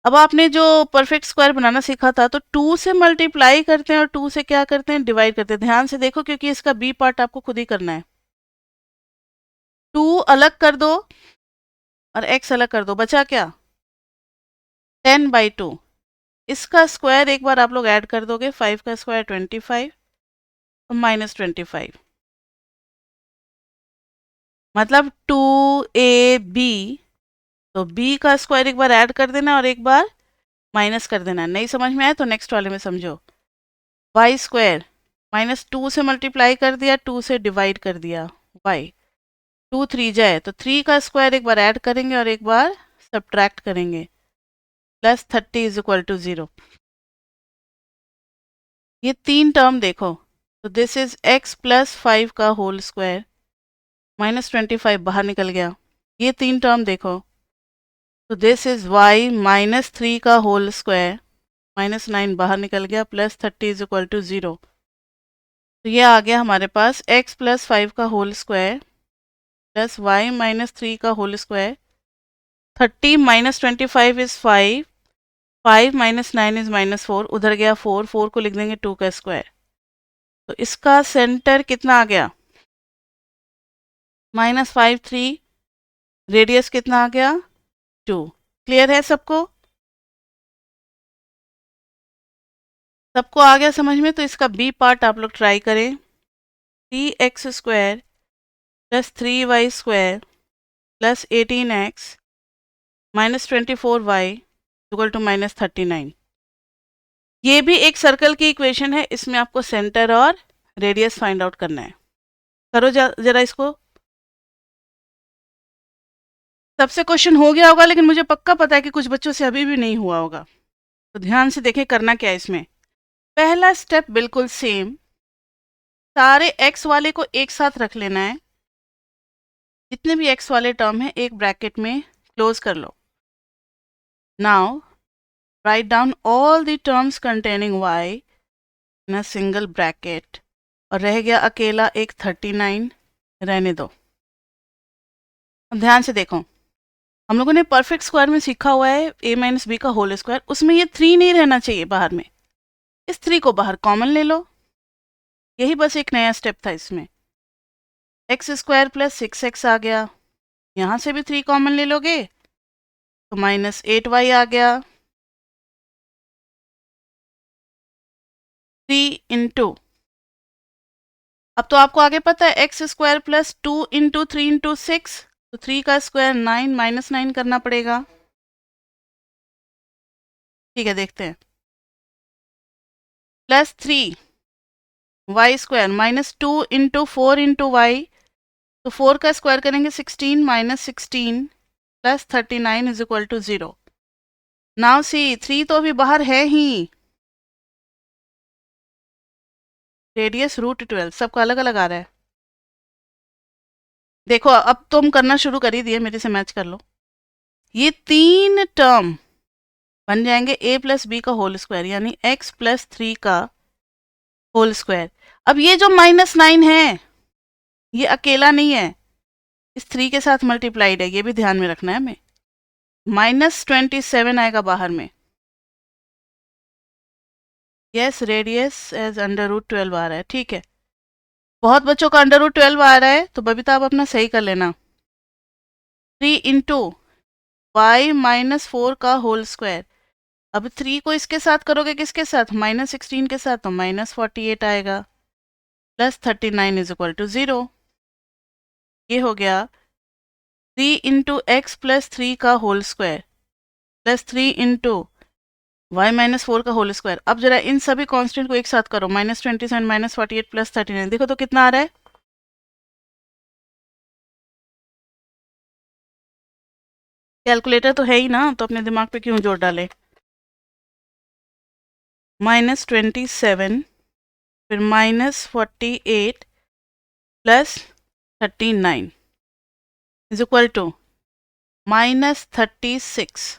अब आपने जो परफेक्ट स्क्वायर बनाना सीखा था, तो 2 से मल्टीप्लाई करते हैं और 2 से क्या करते हैं, डिवाइड करते हैं। ध्यान से देखो क्योंकि इसका बी पार्ट आपको खुद ही करना है। 2 अलग कर दो और x अलग कर दो, बचा क्या 10/2। इसका स्क्वायर एक बार आप लोग ऐड कर दोगे, 5 का स्क्वायर 25 और -25, मतलब 2ab। तो b का स्क्वायर एक बार ऐड कर देना और एक बार माइनस कर देना। नहीं समझ में आया तो नेक्स्ट वाले में समझो। वाई स्क्वायर -2 से मल्टीप्लाई कर दिया, 2 से डिवाइड कर दिया, वाई 2 3 जाए तो 3 का स्क्वायर एक बार ऐड करेंगे और एक बार सब्ट्रैक्ट करेंगे। Plus 30 is equal to 0। ये तीन टर्म देखो, तो दिस इज x प्लस 5 का होल स्क्वायर, माइनस 25 बाहर निकल गया। ये तीन टर्म देखो, तो दिस इज y माइनस 3 का होल स्क्वायर, माइनस 9 बाहर निकल गया, प्लस 30 इज इक्वल टू 0। तो ये आ गया हमारे पास x प्लस 5 का whole square plus y minus 3 का whole square. 30 minus 25 is 5, 5 minus 9 is minus 4, उधर गया 4, 4 को लिख देंगे 2 का स्क्वायर। तो इसका सेंटर कितना आ गया, माइनस 5 3, रेडियस कितना आ गया 2। क्लियर है सबको? सबको आ गया समझ में? तो इसका बी पार्ट आप लोग ट्राई करें। 3x² plus 3y² plus 18x minus 24y equal to minus 39। ये भी एक सर्कल की इक्वेशन है, इसमें आपको सेंटर और रेडियस फाइंड आउट करना है। करो जरा इसको। सबसे क्वेश्चन हो गया होगा, लेकिन मुझे पक्का पता है कि कुछ बच्चों से अभी भी नहीं हुआ होगा। तो ध्यान से देखें करना क्या है इसमें। पहला स्टेप बिल्कुल सेम, सारे x वाले को एक साथ रख लेना है। जितने भी x वाले टर्म हैं एक ब्रैकेट में क्लोज कर लो। Now write down all the terms containing y in a single bracket, और रह गया अकेला एक 39, रहने दो। अब ध्यान से देखो, हम लोगों ने परफेक्ट स्क्वायर में सीखा हुआ है a माइनस बी का होल स्क्वायर, उसमें ये 3 नहीं रहना चाहिए बाहर में। इस 3 को बाहर कॉमन ले लो, यही बस एक नया स्टेप था इसमें। x² प्लस 6x आ गया, यहाँ से भी 3 कॉमन ले लोगे तो माइनस 8y आ गया। 3 इंटू, अब तो आपको आगे पता है x² प्लस 2 इंटू 3 इंटू 6, तो 3 का स्क्वायर 9, माइनस 9 करना पड़ेगा। ठीक है, देखते हैं। Plus 3y² minus 2 into 4 into Y, तो 4 का स्क्वायर करेंगे 16, minus 16 plus 39 is equal to 0। Now see 3 तो अभी बाहर है ही, रेडियस √12, सबका अलग अलग आ रहा है। देखो अब तुम करना शुरू कर ही दिए, मेरे से मैच कर लो। ये तीन टर्म बन जाएंगे a प्लस बी का होल स्क्वायर, यानी x प्लस 3 का होल स्क्वायर। अब ये जो माइनस 9 है ये अकेला नहीं है, इस 3 के साथ मल्टीप्लाइड है, ये भी ध्यान में रखना है हमें। माइनस 27 आएगा बाहर में। यस, रेडियस एज √12 आ रहा है, ठीक है। बहुत बच्चों का √12 आ रहा है, तो बबीता आप अपना सही कर लेना। 3 इंटू वाई माइनस 4 का होल स्क्वायर। अब 3 को इसके साथ करोगे, किसके साथ, माइनस 16 के साथ, तो माइनस 48 आएगा, प्लस 39 इज इक्वल टू 0। ये हो गया 3 इंटू एक्स प्लस 3 का whole square plus 3 into Y minus 4 का होल स्क्वायर। अब जरा इन सभी कांस्टेंट को एक साथ करो, माइनस 27 माइनस 48 प्लस 39, देखो तो कितना आ रहा है। कैलकुलेटर तो है ही ना, तो अपने दिमाग पे क्यों जोर डाले। माइनस 27 फिर minus 48 plus 39 is equal to minus 36।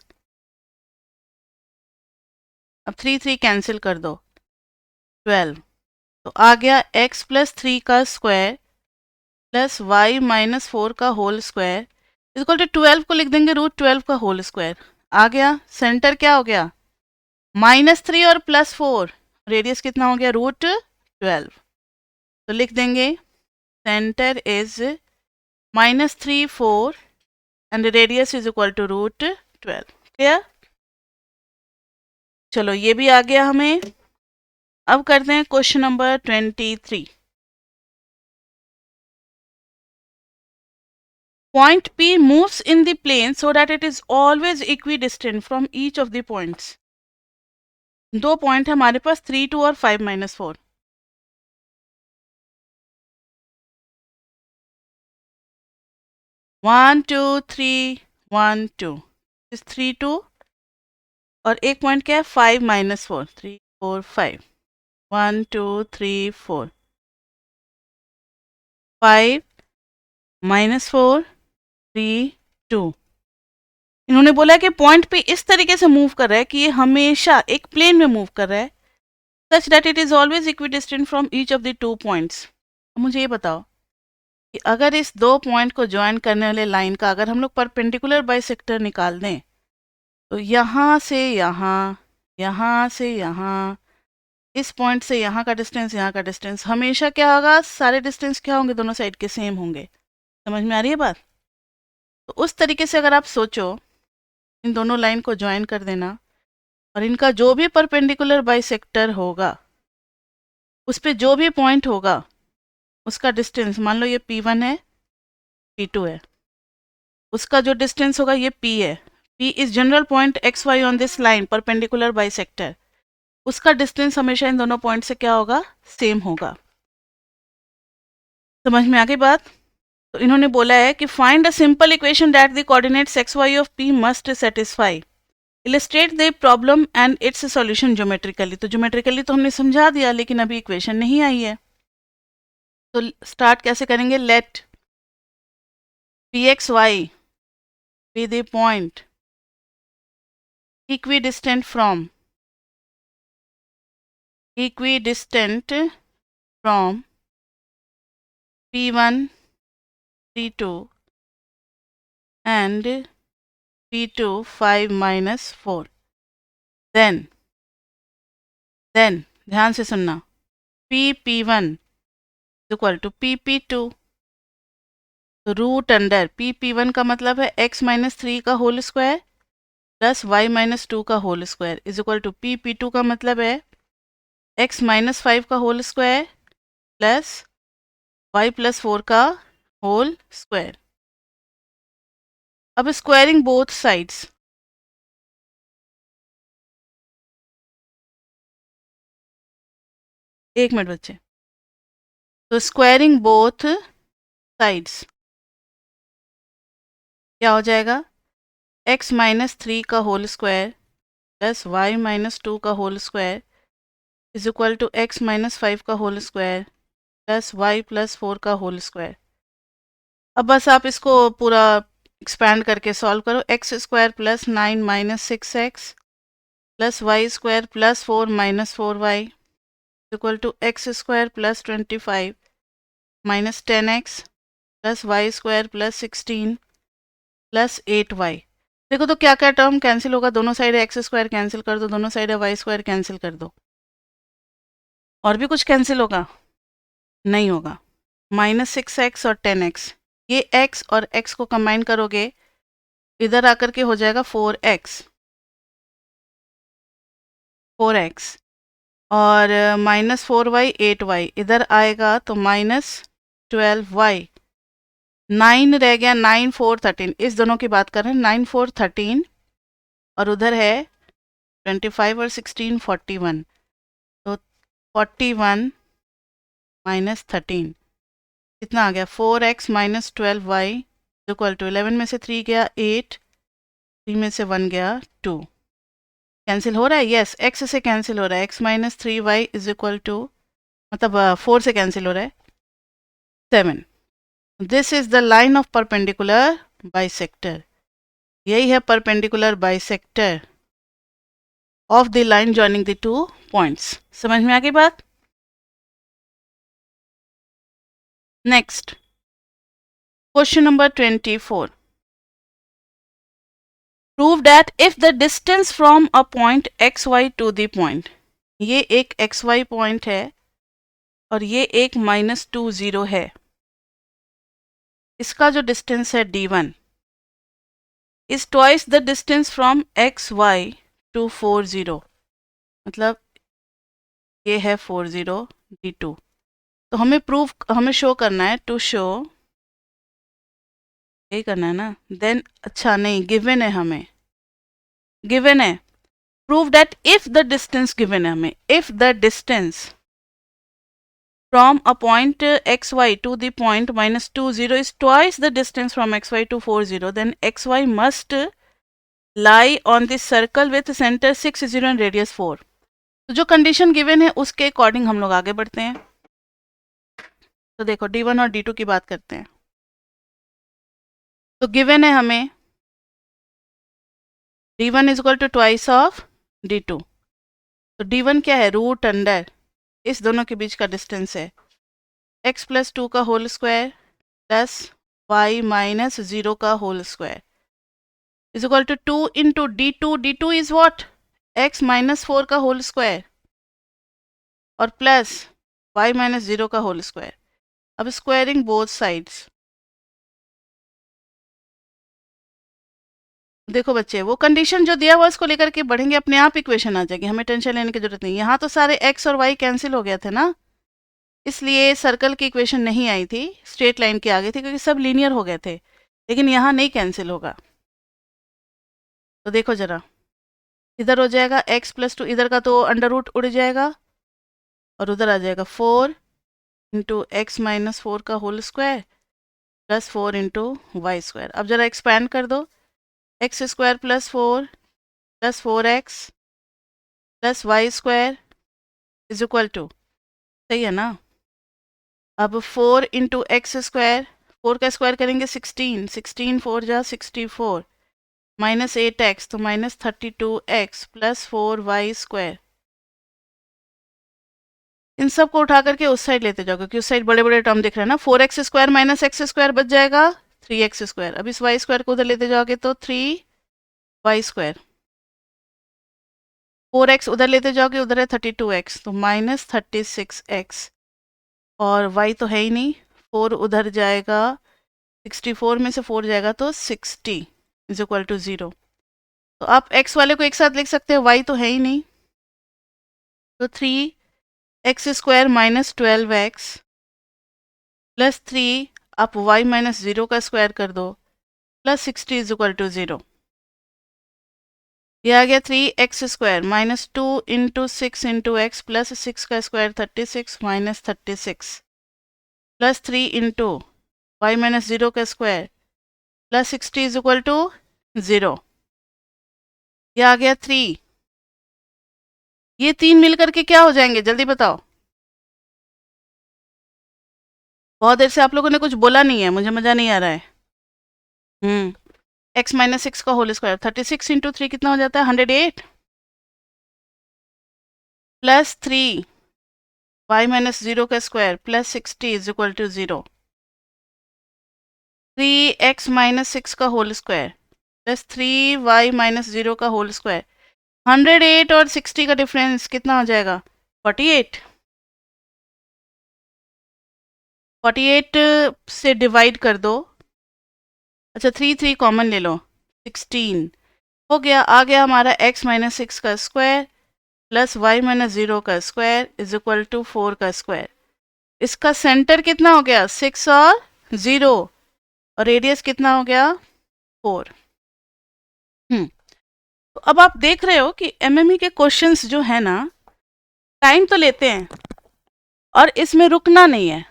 अब 3 3 कैंसिल कर दो, 12। तो आ गया x प्लस 3 का स्क्वायर प्लस वाई माइनस 4 का होल स्क्वायर इक्वल टू 12 को लिख देंगे √12 का होल स्क्वायर। आ गया, सेंटर क्या हो गया, -3 और +4, रेडियस कितना हो गया, √12। तो लिख देंगे centre is -3 4 and radius is equal to √12। Clear? चलो ये भी आ गया हमें। अब करते हैं question number 23। Point P moves in the plane so that it is always equidistant from each of the points. दो पॉइंट है हमारे पास, 3 2 और 5 -4। 1 2 3 1 2 इस 3 2 और एक पॉइंट क्या है 5 माइनस 4, 3 4 5, 1 2 3 4, 5 माइनस 4 3 2। इन्होंने बोला कि पॉइंट पे इस तरीके से मूव कर रहा है कि ये हमेशा एक प्लेन में मूव कर रहा है, such that it is always equidistant from each of the 2 points. मुझे ये बताओ कि अगर इस दो पॉइंट को ज्वाइन करने वाले लाइन का अगर हम लोग परपेंडिकुलर बाइसेक्टर निकाल दें, तो यहाँ से यहाँ, यहाँ से यहाँ, इस पॉइंट से यहाँ का डिस्टेंस हमेशा क्या होगा, सारे डिस्टेंस क्या होंगे, दोनों साइड के सेम होंगे। समझ में आ रही है बात? तो उस तरीके से अगर आप सोचो, इन दोनों लाइन को ज्वाइन कर देना और इनका जो भी परपेंडिकुलर बाइसेक्टर होगा उस पे जो भी पॉइंट होगा उसका डिस्टेंस, मान लो ये P1 है, P2 है, उसका जो डिस्टेंस होगा ये P है। P is general point X Y on this line perpendicular bisector, उसका डिस्टेंस हमेशा इन दोनों पॉइंट से क्या होगा, सेम होगा। समझ में आ गई बात? तो इन्होंने बोला है कि find a simple equation that the coordinates X Y of P must satisfy, illustrate the problem and its solution geometrically. तो ज्योमेट्रिकली तो हमने समझा दिया, लेकिन अभी इक्वेशन नहीं आई है, तो स्टार्ट कैसे करेंगे? Let Pxy be the point equidistant from P1 P2 and P2 5 minus 4। then ध्यान से सुनना, P1 इक्वल टू P2, तो रूट अंडर P1 का मतलब है x माइनस 3 का whole square plus y minus 2 का whole square is equal to P2 का मतलब है x माइनस 5 का whole square plus y plus 4 का होल स्क्वायर। अब स्क्वायरिंग बोथ साइड्स, एक मिनट बच्चे, तो स्क्वायरिंग बोथ साइड्स क्या हो जाएगा, x माइनस 3 का whole square plus y minus 2 का whole square is equal to x minus 5 का whole square plus y plus 4 का होल स्क्वायर। अब बस आप इसको पूरा एक्सपैंड करके सॉल्व करो, X square plus 9 minus 6x plus Y square plus 4 minus 4y equal to X square plus 25 minus 10x plus Y square plus 16 plus 8y। देखो तो क्या क्या टर्म कैंसिल होगा, दोनों साइड एक्स स्क्वायर कैंसिल कर दो, दोनों साइड वाई स्क्वायर कैंसिल कर दो, और भी कुछ कैंसिल होगा? नहीं होगा। माइनस 6x और 10x, ये x और x को कंबाइन करोगे इधर आकर के हो जाएगा 4x और माइनस 4y 8y इधर आएगा तो माइनस 12y, 9 रह गया, 9 4 13, इस दोनों की बात कर रहे हैं, 9 4 13 और उधर है 25 और 16 41, तो 41 माइनस 13 कितना आ गया, 4x minus 12y equal to 11 में से 3 गया 8, 3 में से 1 गया 2। कैंसिल हो रहा है? यस, x से कैंसिल हो रहा है, x minus 3y is equal to, मतलब 4 से कैंसिल हो रहा है 7। This is the line of perpendicular bisector, यही है perpendicular bisector of the line joining the two points. समझ में आ गई बात? Next question number 24, prove that if the distance from a point xy to the point, ये एक xy पॉइंट है और ये एक -2 0 है, इसका जो डिस्टेंस है d1 is twice the distance from xy to 4 0, मतलब ये है 4 0 d2। तो हमें शो करना है, टू शो, यही करना है ना, देन अच्छा नहीं, गिवन है, हमें गिवन है, prove that if the distance given है हमें, if the distance from a point xy to the point -2 0 is twice the distance from xy to 4 0, then xy must lie on this circle with centre 6, 0 and radius 4। तो जो कंडीशन गिवन है उसके अकॉर्डिंग हम लोग आगे बढ़ते हैं। तो देखो D1 और D2 की बात करते हैं। तो गिवन है हमें D1 is equal to twice of D2। तो D1 क्या है, रूट अंडर इस दोनों के बीच का डिस्टेंस है x प्लस 2 का whole square plus y minus 0 का whole square is equal to 2 into D2। D2 is what, x minus 4 का होल स्क्वायर और प्लस y माइनस 0 का होल स्क्वायर। अब स्क्वायरिंग बोथ साइड्स। देखो बच्चे, वो कंडीशन जो दिया हुआ उसको लेकर के बढ़ेंगे, अपने आप इक्वेशन आ जाएगी, हमें टेंशन लेने की जरूरत नहीं। यहाँ तो सारे x और y कैंसिल हो गए थे ना, इसलिए सर्कल की इक्वेशन नहीं आई थी, स्ट्रेट लाइन की आ गई थी, क्योंकि सब लीनियर हो गए थे। लेकिन यहाँ नहीं कैंसिल होगा। तो देखो जरा, इधर हो जाएगा x प्लस 2, इधर का तो अंडर रूट उड़ जाएगा और उधर आ जाएगा 4 इंटू एक्स माइनस 4 का whole square plus 4 into y square. अब जरा एक्सपैंड कर दो, x square plus 4 plus 4x plus Y square is equal to, सही है ना। अब 4 इंटू एक्स स्क्वायर, 4 का स्क्वायर करेंगे 16, 16 4 जा 64 माइनस 8x तो minus 32x plus 4y square. इन सब को उठा करके उस साइड लेते जाओ, क्योंकि उस साइड बड़े बड़े टर्म दिख रहे हैं ना। 4x square minus x square बच जाएगा 3x स्क्वायर। अब इस y स्क्वायर को उधर लेते जाओगे तो 3y स्क्वायर। 4x उधर लेते जाओगे, उधर है 32x तो माइनस 36x और y तो है ही नहीं, 4 उधर जाएगा, 64 में से 4 जाएगा तो 60 इज इक्वल टू 0। तो आप x वाले को एक साथ लिख सकते हैं, y तो है ही नहीं, तो 3x square minus 12x plus 3, आप y माइनस 0 का स्क्वायर कर दो प्लस 60 इज इक्वल टू 0। ये आ गया 3x square minus 2 into 6 into x plus 6 का square 36 minus 36 plus 3 into Y minus 0 का square plus 60 is equal to 0। ये आ गया 3। ये 3 मिलकर के क्या हो जाएंगे, जल्दी बताओ। बहुत देर से आप लोगों ने कुछ बोला नहीं है, मुझे मज़ा नहीं आ रहा है। x माइनस 6 का होल स्क्वायर 36 इंटू 3 कितना हो जाता है 108 प्लस 3 y माइनस 0 का square plus 60 is equal to 0। 3x minus 6 का whole square plus 3y minus 0 का होल स्क्वायर। 108 और 60 का डिफरेंस कितना हो जाएगा 48। 48 से डिवाइड कर दो, अच्छा 3 कॉमन ले लो, 16 हो गया। आ गया हमारा x माइनस 6 का स्क्वायर प्लस y माइनस 0 का स्क्वायर इज इक्वल टू 4 का स्क्वायर। इसका सेंटर कितना हो गया 6 और 0 और रेडियस कितना हो गया 4। तो अब आप देख रहे हो कि एमएमई के क्वेश्चंस जो है ना, टाइम तो लेते हैं और इसमें रुकना नहीं है।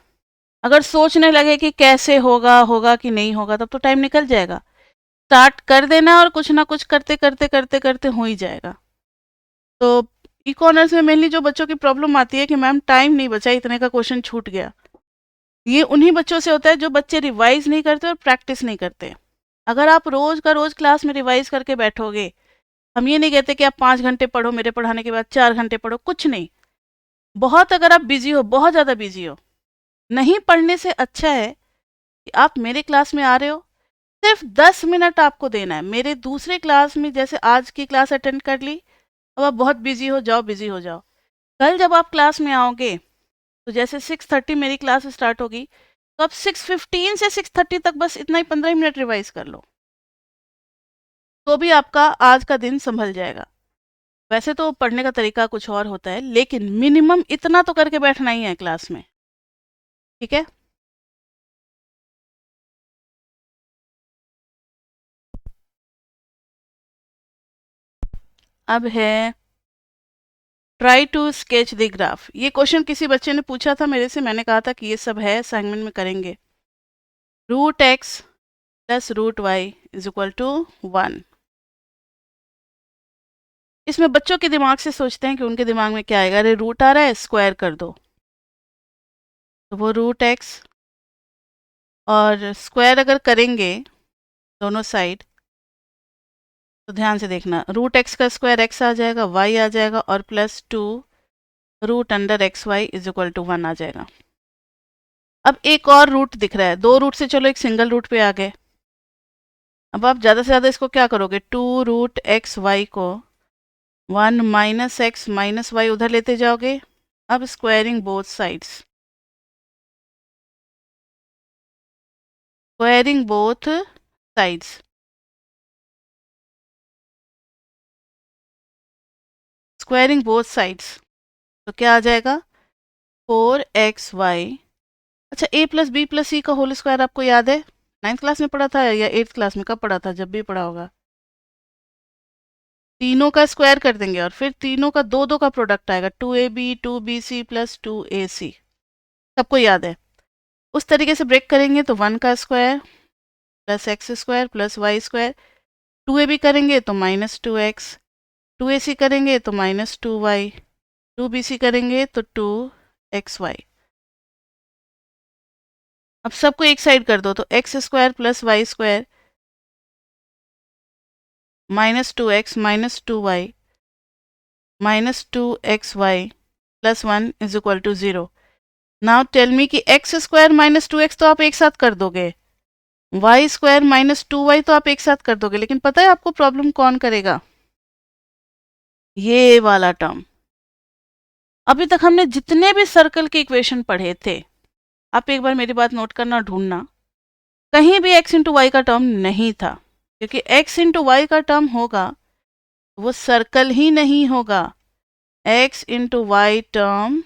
अगर सोचने लगे कि कैसे होगा होगा कि नहीं होगा, तब तो टाइम निकल जाएगा। स्टार्ट कर देना और कुछ ना कुछ करते करते करते करते हो ही जाएगा। तो इको ऑनर्स में मेनली जो बच्चों की प्रॉब्लम आती है कि मैम टाइम नहीं बचा, इतने का क्वेश्चन छूट गया, ये उन्हीं बच्चों से होता है जो बच्चे रिवाइज नहीं करते और प्रैक्टिस नहीं करते। अगर आप रोज का रोज क्लास में रिवाइज करके बैठोगे, हम ये नहीं कहते कि आप 5 घंटे पढ़ो, मेरे पढ़ाने के बाद 4 घंटे पढ़ो, कुछ नहीं। बहुत अगर आप बिजी हो, बहुत ज़्यादा बिजी हो, नहीं पढ़ने से अच्छा है कि आप मेरे क्लास में आ रहे हो, सिर्फ 10 मिनट आपको देना है। मेरे दूसरे क्लास में जैसे आज की क्लास अटेंड कर ली, अब आप बहुत बिजी हो जाओ, बिजी हो जाओ। कल जब आप क्लास में आओगे तो जैसे 6:30 मेरी क्लास स्टार्ट होगी, तो आप 6:15 से 6:30 तक बस इतना ही 15 मिनट रिवाइज कर लो, तो भी आपका आज का दिन संभल जाएगा। वैसे तो पढ़ने का तरीका कुछ और होता है, लेकिन मिनिमम इतना तो करके बैठना ही है क्लास में, ठीक है। अब है try to sketch the graph. ये क्वेश्चन किसी बच्चे ने पूछा था मेरे से, मैंने कहा था कि ये सब है असाइनमेंट में करेंगे। Root x plus root y is equal to 1। इसमें बच्चों के दिमाग से सोचते हैं कि उनके दिमाग में क्या आएगा, अरे रूट आ रहा है स्क्वायर कर दो, तो वो रूट एक्स, और स्क्वायर अगर करेंगे दोनों साइड तो ध्यान से देखना, रूट एक्स का स्क्वायर एक्स आ जाएगा, वाई आ जाएगा, और plus 2 root under x y is equal to 1 आ जाएगा। अब एक और रूट दिख रहा है, दो रूट से चलो एक सिंगल रूट पे आ गए। अब आप ज़्यादा से ज़्यादा इसको क्या करोगे, 2 रूट एक्स वाई को 1 माइनस एक्स माइनस वाई उधर लेते जाओगे। अब squaring both sides, squaring both sides, squaring both sides, तो क्या आ जाएगा, 4xy। अच्छा, a प्लस बी प्लस सी का होल स्क्वायर आपको याद है, 9th क्लास में पढ़ा था या 8th क्लास में, कब पढ़ा था, जब भी पढ़ा होगा। तीनों का स्क्वायर कर देंगे और फिर तीनों का दो दो का प्रोडक्ट आएगा, 2ab 2bc प्लस 2ac, सबको याद है। उस तरीके से ब्रेक करेंगे तो 1 का square plus x square plus Y square, 2ab करेंगे तो माइनस 2x, 2ac करेंगे तो माइनस 2y, 2bc करेंगे तो 2xy। अब सबको एक साइड कर दो तो x square plus Y square minus 2x minus 2y minus 2xy plus 1 is equal to 0। Now tell me कि एक्स स्क्वायर माइनस 2x तो आप एक साथ कर दोगे, वाई स्क्वायर माइनस 2y तो आप एक साथ कर दोगे, लेकिन पता है आपको प्रॉब्लम कौन करेगा, ये वाला टर्म। अभी तक हमने जितने भी सर्कल के इक्वेशन पढ़े थे, आप एक बार मेरी बात नोट करना, ढूंढना, कहीं भी x इंटू वाई का टर्म नहीं था, क्योंकि x इंटू वाई का टर्म होगा वो सर्कल ही नहीं होगा। x into y term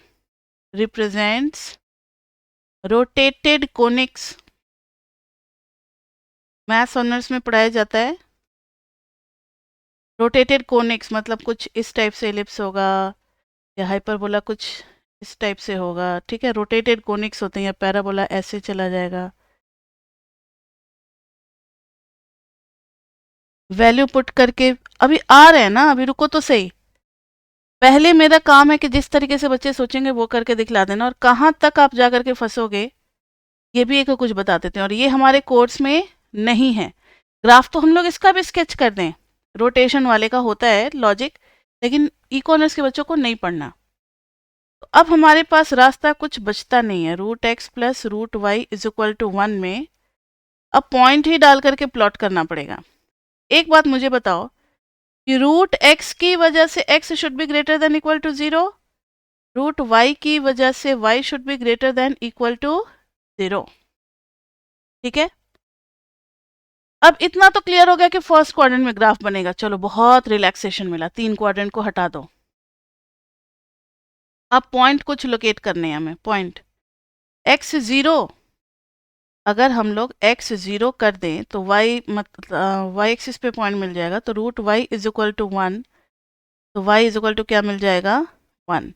represents rotated conics, maths honours में पढ़ाया जाता है। रोटेटेड कोनिक्स मतलब कुछ इस टाइप से एलिप्स होगा, या हाइपरबोला कुछ इस टाइप से होगा, ठीक है, रोटेटेड कोनिक्स होते हैं, या पैराबोला ऐसे चला जाएगा। वैल्यू पुट करके अभी आ रहे हैं ना, अभी रुको तो सही। पहले मेरा काम है कि जिस तरीके से बच्चे सोचेंगे वो करके दिखला देना, और कहाँ तक आप जा करके फंसोगे ये भी एक कुछ बता देते हैं, और ये हमारे कोर्स में नहीं है। ग्राफ तो हम लोग इसका भी स्केच कर दें, रोटेशन वाले का होता है लॉजिक, लेकिन इकोनर्स के बच्चों को नहीं पढ़ना। तो अब हमारे पास रास्ता कुछ बचता नहीं है, root x plus root y is equal to 1 में अब पॉइंट ही डाल करके प्लॉट करना पड़ेगा। एक बात मुझे बताओ कि रूट एक्स की वजह से x should be greater than equal to 0, root y की वजह से y should be greater than equal to 0, ठीक है। अब इतना तो क्लियर हो गया कि फर्स्ट क्वाड्रेंट में ग्राफ बनेगा, चलो बहुत रिलैक्सेशन मिला, 3 क्वाड्रेंट को हटा दो। अब पॉइंट कुछ लोकेट करने हैं हमें, पॉइंट एक्स 0, अगर हम लोग x 0 कर दें तो y एक्सिस पे पॉइंट मिल जाएगा, तो root y is equal to 1, तो y इज इक्वल टू क्या मिल जाएगा, 1।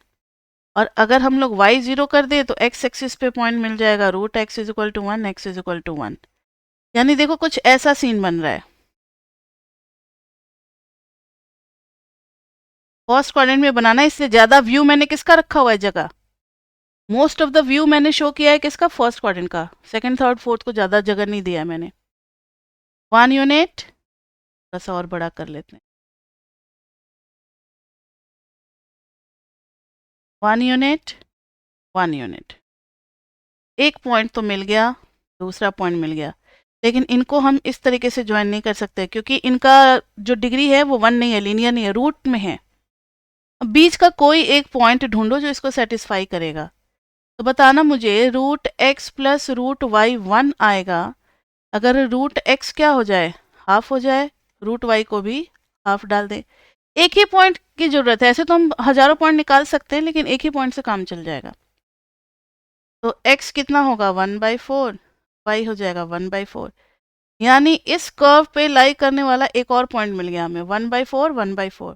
और अगर हम लोग y 0 कर दें तो x एक्सिस पे पॉइंट मिल जाएगा, root x is equal to 1, x is equal to 1। यानी देखो कुछ ऐसा सीन बन रहा है। फर्स्ट क्वाड्रेंट में बनाना है, इससे ज़्यादा व्यू मैंने किसका रखा हुआ है जगह, मोस्ट ऑफ द व्यू मैंने शो किया है किसका, फर्स्ट क्वाड्रेंट का, सेकंड थर्ड फोर्थ को ज़्यादा जगह नहीं दिया है मैंने। 1 यूनिट, थोड़ा सा और बड़ा कर लेते हैं, 1 यूनिट, 1 यूनिट, एक पॉइंट तो मिल गया, दूसरा पॉइंट मिल गया, लेकिन इनको हम इस तरीके से ज्वाइन नहीं कर सकते क्योंकि इनका जो डिग्री है वो 1 नहीं है, लीनियर नहीं है, रूट में है। अब बीच का कोई एक पॉइंट ढूंढो जो इसको सेटिस्फाई करेगा। तो बताना मुझे, root x plus root y 1 आएगा अगर रूट एक्स क्या हो जाए, हाफ हो जाए, रूट वाई को भी हाफ डाल दें। एक ही पॉइंट की जरूरत है, ऐसे तो हम हजारों पॉइंट निकाल सकते हैं, लेकिन एक ही पॉइंट से काम चल जाएगा। तो x कितना होगा, 1/4, y हो जाएगा 1/4। यानी इस कर्व पे लाई करने वाला एक और पॉइंट मिल गया हमें, 1/4 1/4।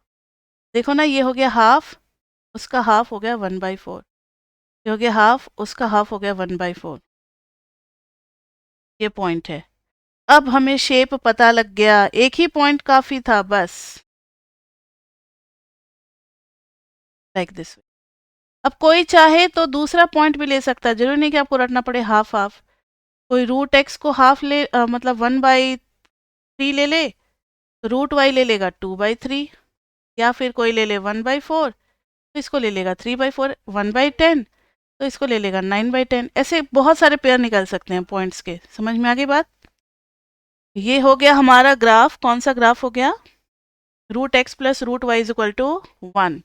देखो ना, ये हो गया हाफ, उसका हाफ हो गया 1/4, ये हो गया हाफ, उसका हाफ हो गया 1/4। ये पॉइंट है। अब हमें शेप पता लग गया, एक ही पॉइंट काफी था बस। Like this. अब कोई चाहे तो दूसरा पॉइंट भी ले सकता है, जरूरी नहीं कि आपको रटना पड़े हाफ हाफ। कोई रूट एक्स को हाफ ले मतलब 1/3 ले ले, तो रूट वाई ले लेगा 2/3, या फिर कोई ले ले 1/4 तो इसको ले लेगा 3/4, 1/10 तो इसको ले लेगा 9/10। ऐसे बहुत सारे पेयर निकाल सकते हैं पॉइंट्स के। समझ में आ गई बात? ये हो गया हमारा ग्राफ। कौन सा ग्राफ हो गया? Root x plus root y is equal to 1।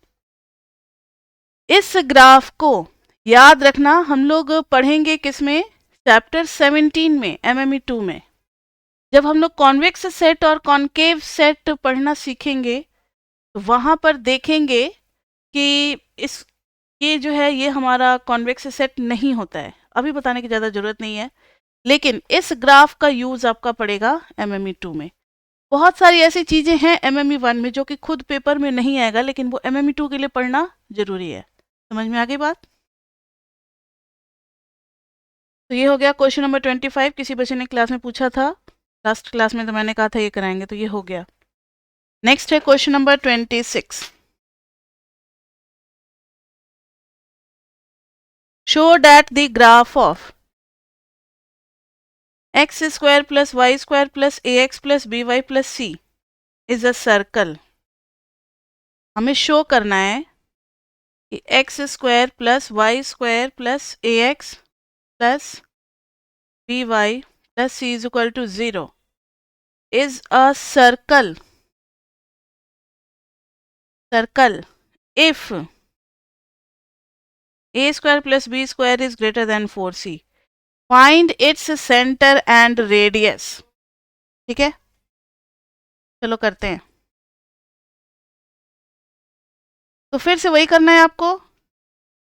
इस ग्राफ को याद रखना हम लोग पढ़ेंगे किसमें? चैप्टर 17 में, एमएमई 2 में। जब हम लोग कॉन्वेक्स सेट और कॉन्केव सेट पढ़ना सीखेंगे तो वहां पर देखेंगे कि इस ये जो है ये हमारा कॉन्वेक्स सेट नहीं होता है। अभी बताने की ज़्यादा ज़रूरत नहीं है, लेकिन इस ग्राफ का यूज़ आपका पड़ेगा एमएमई 2 में। बहुत सारी ऐसी चीज़ें हैं एमएमई 1 में जो कि खुद पेपर में नहीं आएगा, लेकिन वो एमएमई 2 के लिए पढ़ना ज़रूरी है। समझ में आ गई बात? तो ये हो गया क्वेश्चन नंबर 25। किसी बच्चे ने क्लास में पूछा था, लास्ट क्लास में तो मैंने कहा था ये कराएंगे, तो ये हो गया। नेक्स्ट है question number 26। Show that the graph of x square plus Y square plus a x plus b y plus C is a circle. हमें शो करना है कि x square plus Y square plus a x plus b y plus C is equal to 0 is a circle if a square plus b square is greater than 4c. Find its center and radius. ठीक है, चलो करते हैं। तो फिर से वही करना है आपको,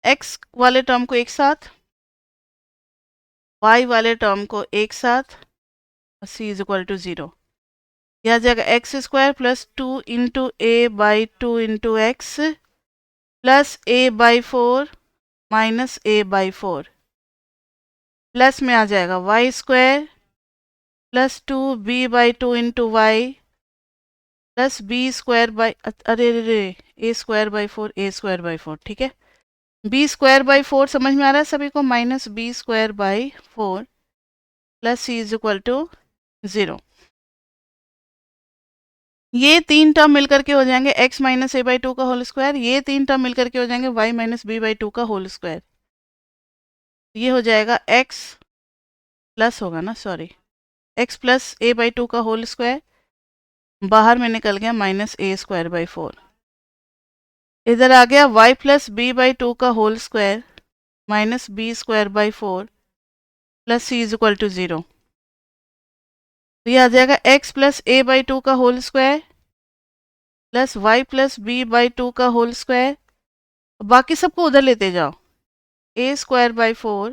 x वाले टर्म को एक साथ, y वाले टर्म को एक साथ, और c इज इक्वल टू 0। यह आ जाएगा X square plus 2 into A by 2 into x plus A by 4 minus A by 4, plus में आ जाएगा Y square plus 2b/2 into Y plus B square by, अरे रे, A square by 4, A square by 4। ठीक है, बी स्क्वायर बाई 4 समझ में आ रहा है सभी को, minus b square by 4 plus C is equal to 0। ये तीन टर्म मिलकर के हो जाएंगे x माइनस ए बाई 2 का होल स्क्वायर, ये तीन टर्म मिलकर के हो जाएंगे y माइनस बी बाई 2 का होल स्क्वायर। ये हो जाएगा x प्लस होगा ना, sorry, x plus A by 2 का होल स्क्वायर, बाहर में निकल गया माइनस ए स्क्वायर बाई 4। इधर आ गया y प्लस बी बाई 2 का whole square minus b square by 4 plus C is equal to 0। तो ये आ जाएगा x प्लस ए बाई 2 का whole square plus Y plus B by 2 का होल स्क्वायर, बाकी सबको उधर लेते जाओ, A square by 4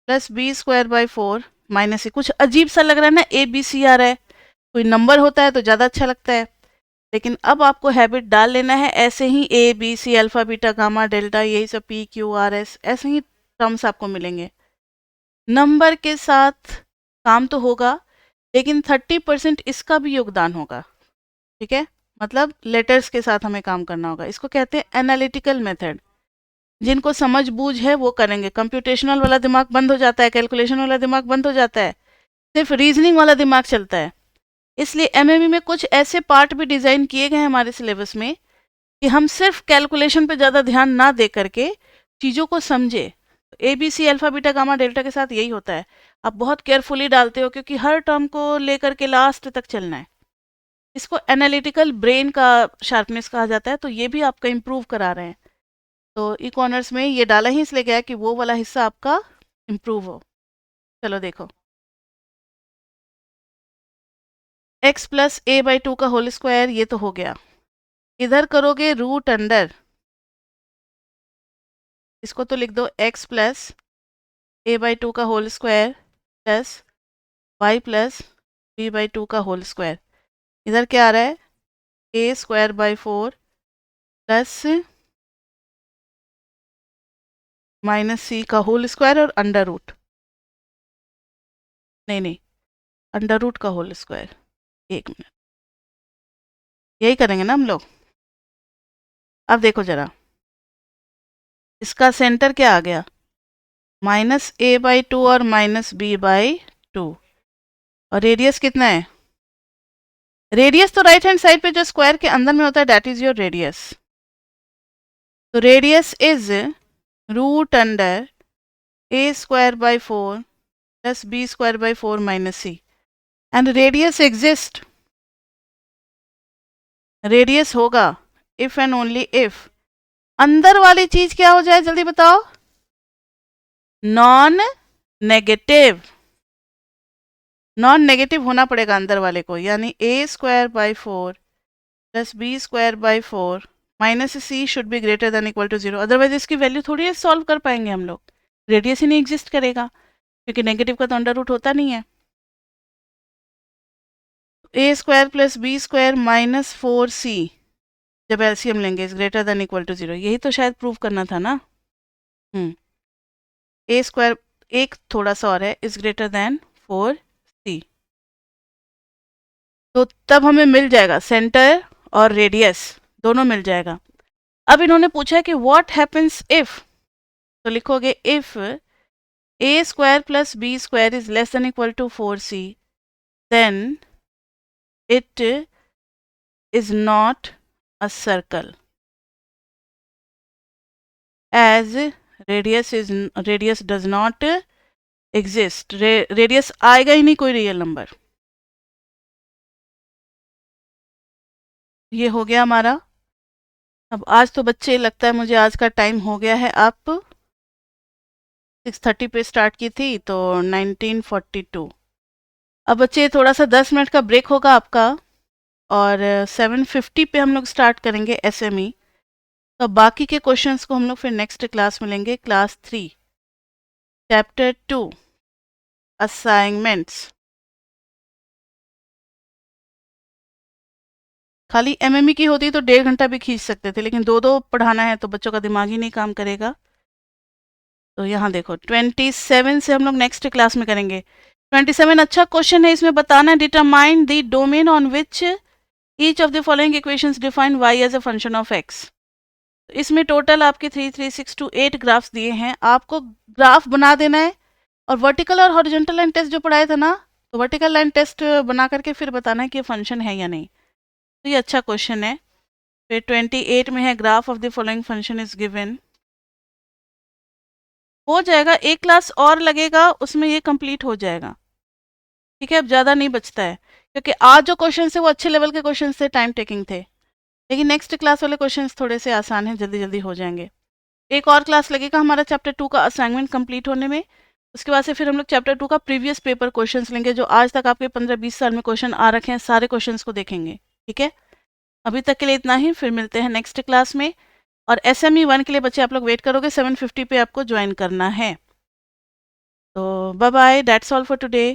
plus B square by 4 minus C. कुछ अजीब सा लग रहा है ना, ए बी सी आ रहा है, कोई नंबर होता है तो ज़्यादा अच्छा लगता है, लेकिन अब आपको हैबिट डाल लेना है। ऐसे ही A B C alpha beta gamma delta यही सब पी क्यू आर एस ऐसे ही टर्म्स आपको मिलेंगे। नंबर के साथ काम तो होगा, लेकिन 30% इसका भी योगदान होगा। ठीक है, मतलब लेटर्स के साथ हमें काम करना होगा। इसको कहते हैं एनालिटिकल मेथड। जिनको समझ बूझ है वो करेंगे, कंप्यूटेशनल वाला दिमाग बंद हो जाता है, कैलकुलेशन वाला दिमाग बंद हो जाता है, सिर्फ रीजनिंग वाला दिमाग चलता है। इसलिए एमएमई में कुछ ऐसे पार्ट भी डिज़ाइन किए गए हैं हमारे सिलेबस में कि हम सिर्फ कैलकुलेशन पे ज़्यादा ध्यान ना दे करके चीज़ों को समझे। A B C alpha beta gamma delta के साथ यही होता है, आप बहुत केयरफुली डालते हो क्योंकि हर टर्म को लेकर के लास्ट तक चलना है। इसको एनालिटिकल ब्रेन का शार्पनेस कहा जाता है, तो ये भी आपका इम्प्रूव करा रहे हैं। तो ई कॉर्नर्स में ये डाला ही इसलिए गया कि वो वाला हिस्सा आपका इम्प्रूव हो। चलो देखो, x प्लस ए बाई 2 का होल स्क्वायर ये तो हो गया, इधर करोगे रूट अंडर, इसको तो लिख दो x प्लस ए बाई 2 का whole square plus Y plus B by 2 का होल स्क्वायर। इधर क्या आ रहा है, a square by 4 plus minus c का होल स्क्वायर और अंडर रूट, नहीं अंडर रूट का होल स्क्वायर। एक मिनट, यही करेंगे ना हम लोग। अब देखो जरा, इसका सेंटर क्या आ गया, -a/2 और -b/2। और रेडियस कितना है, रेडियस तो राइट हैंड साइड पे जो स्क्वायर के अंदर में होता है दैट इज योर रेडियस। तो radius is √under a² / 4 + b² / 4 - c। And radius exist, radius होगा इफ एंड ओनली इफ अंदर वाली चीज क्या हो जाए, जल्दी बताओ, नॉन नेगेटिव। नॉन नेगेटिव होना पड़ेगा अंदर वाले को, यानी a² / 4 + b² / 4 - c should be greater than equal to 0। Otherwise इसकी वैल्यू थोड़ी सॉल्व कर पाएंगे हम लोग, रेडियस ही नहीं एग्जिस्ट करेगा, क्योंकि नेगेटिव का तो अंडर रूट होता नहीं है। a² + b² - 4c जब एलसीएम लेंगे is greater than equal to 0, यही तो शायद प्रूव करना था ना। a², एक थोड़ा सा और है, इज ग्रेटर देन 4c। तो तब हमें मिल जाएगा सेंटर और रेडियस दोनों मिल जाएगा। अब इन्होंने पूछा है कि व्हाट हैपेंस इफ, तो लिखोगे if a² + b² is less than equal to 4c then it is not a circle as radius does not exist. Radius आएगा ही नहीं कोई रियल नंबर। ये हो गया हमारा। अब आज तो बच्चे लगता है मुझे आज का टाइम हो गया है, आप 6:30 पे स्टार्ट की थी तो 1942। अब बच्चे थोड़ा सा 10 मिनट का ब्रेक होगा आपका, और 7:50 पे हम लोग स्टार्ट करेंगे एसएमई। तो बाकी के क्वेश्चंस को हम लोग फिर नेक्स्ट क्लास में लेंगे, क्लास 3 चैप्टर 2 असाइनमेंट्स। खाली एमएमई की होती तो 1.5 घंटा भी खींच सकते थे, लेकिन 2-2 पढ़ाना है तो बच्चों का दिमाग ही नहीं काम करेगा। तो यहाँ देखो 27 से हम लोग नेक्स्ट क्लास में करेंगे। 27 अच्छा क्वेश्चन है, इसमें बताना है determine the domain on which each of the following equations define y as a function of x। इसमें टोटल आपके 3, 3, 6 to 8 ग्राफ्स दिए हैं, आपको ग्राफ बना देना है। और वर्टिकल और हॉरिजॉन्टल लाइन टेस्ट जो पढ़ाया था ना, तो वर्टिकल लाइन टेस्ट बना करके फिर बताना है कि ये फंक्शन है या नहीं। तो ये अच्छा क्वेश्चन है। फिर 28 में है graph of the following function is given. हो जाएगा, एक क्लास और लगेगा उसमें ये कंप्लीट हो जाएगा। ठीक है, अब ज़्यादा नहीं बचता है, क्योंकि आज जो क्वेश्चन थे वो अच्छे लेवल के क्वेश्चन थे, टाइम टेकिंग थे। लेकिन नेक्स्ट क्लास वाले क्वेश्चंस थोड़े से आसान हैं, जल्दी जल्दी हो जाएंगे। एक और क्लास लगेगा हमारा चैप्टर 2 का असाइनमेंट कंप्लीट होने में। उसके बाद से फिर हम लोग चैप्टर 2 का प्रीवियस पेपर क्वेश्चंस लेंगे, जो आज तक आपके 15-20 साल में क्वेश्चन आ रखे हैं, सारे क्वेश्चंस को देखेंगे। ठीक है, अभी तक के लिए इतना ही, फिर मिलते हैं नेक्स्ट क्लास में। और SME 1 के लिए बच्चे आप लोग वेट करोगे, 7:50 पे आपको ज्वाइन करना है। तो bye bye, that's all for today.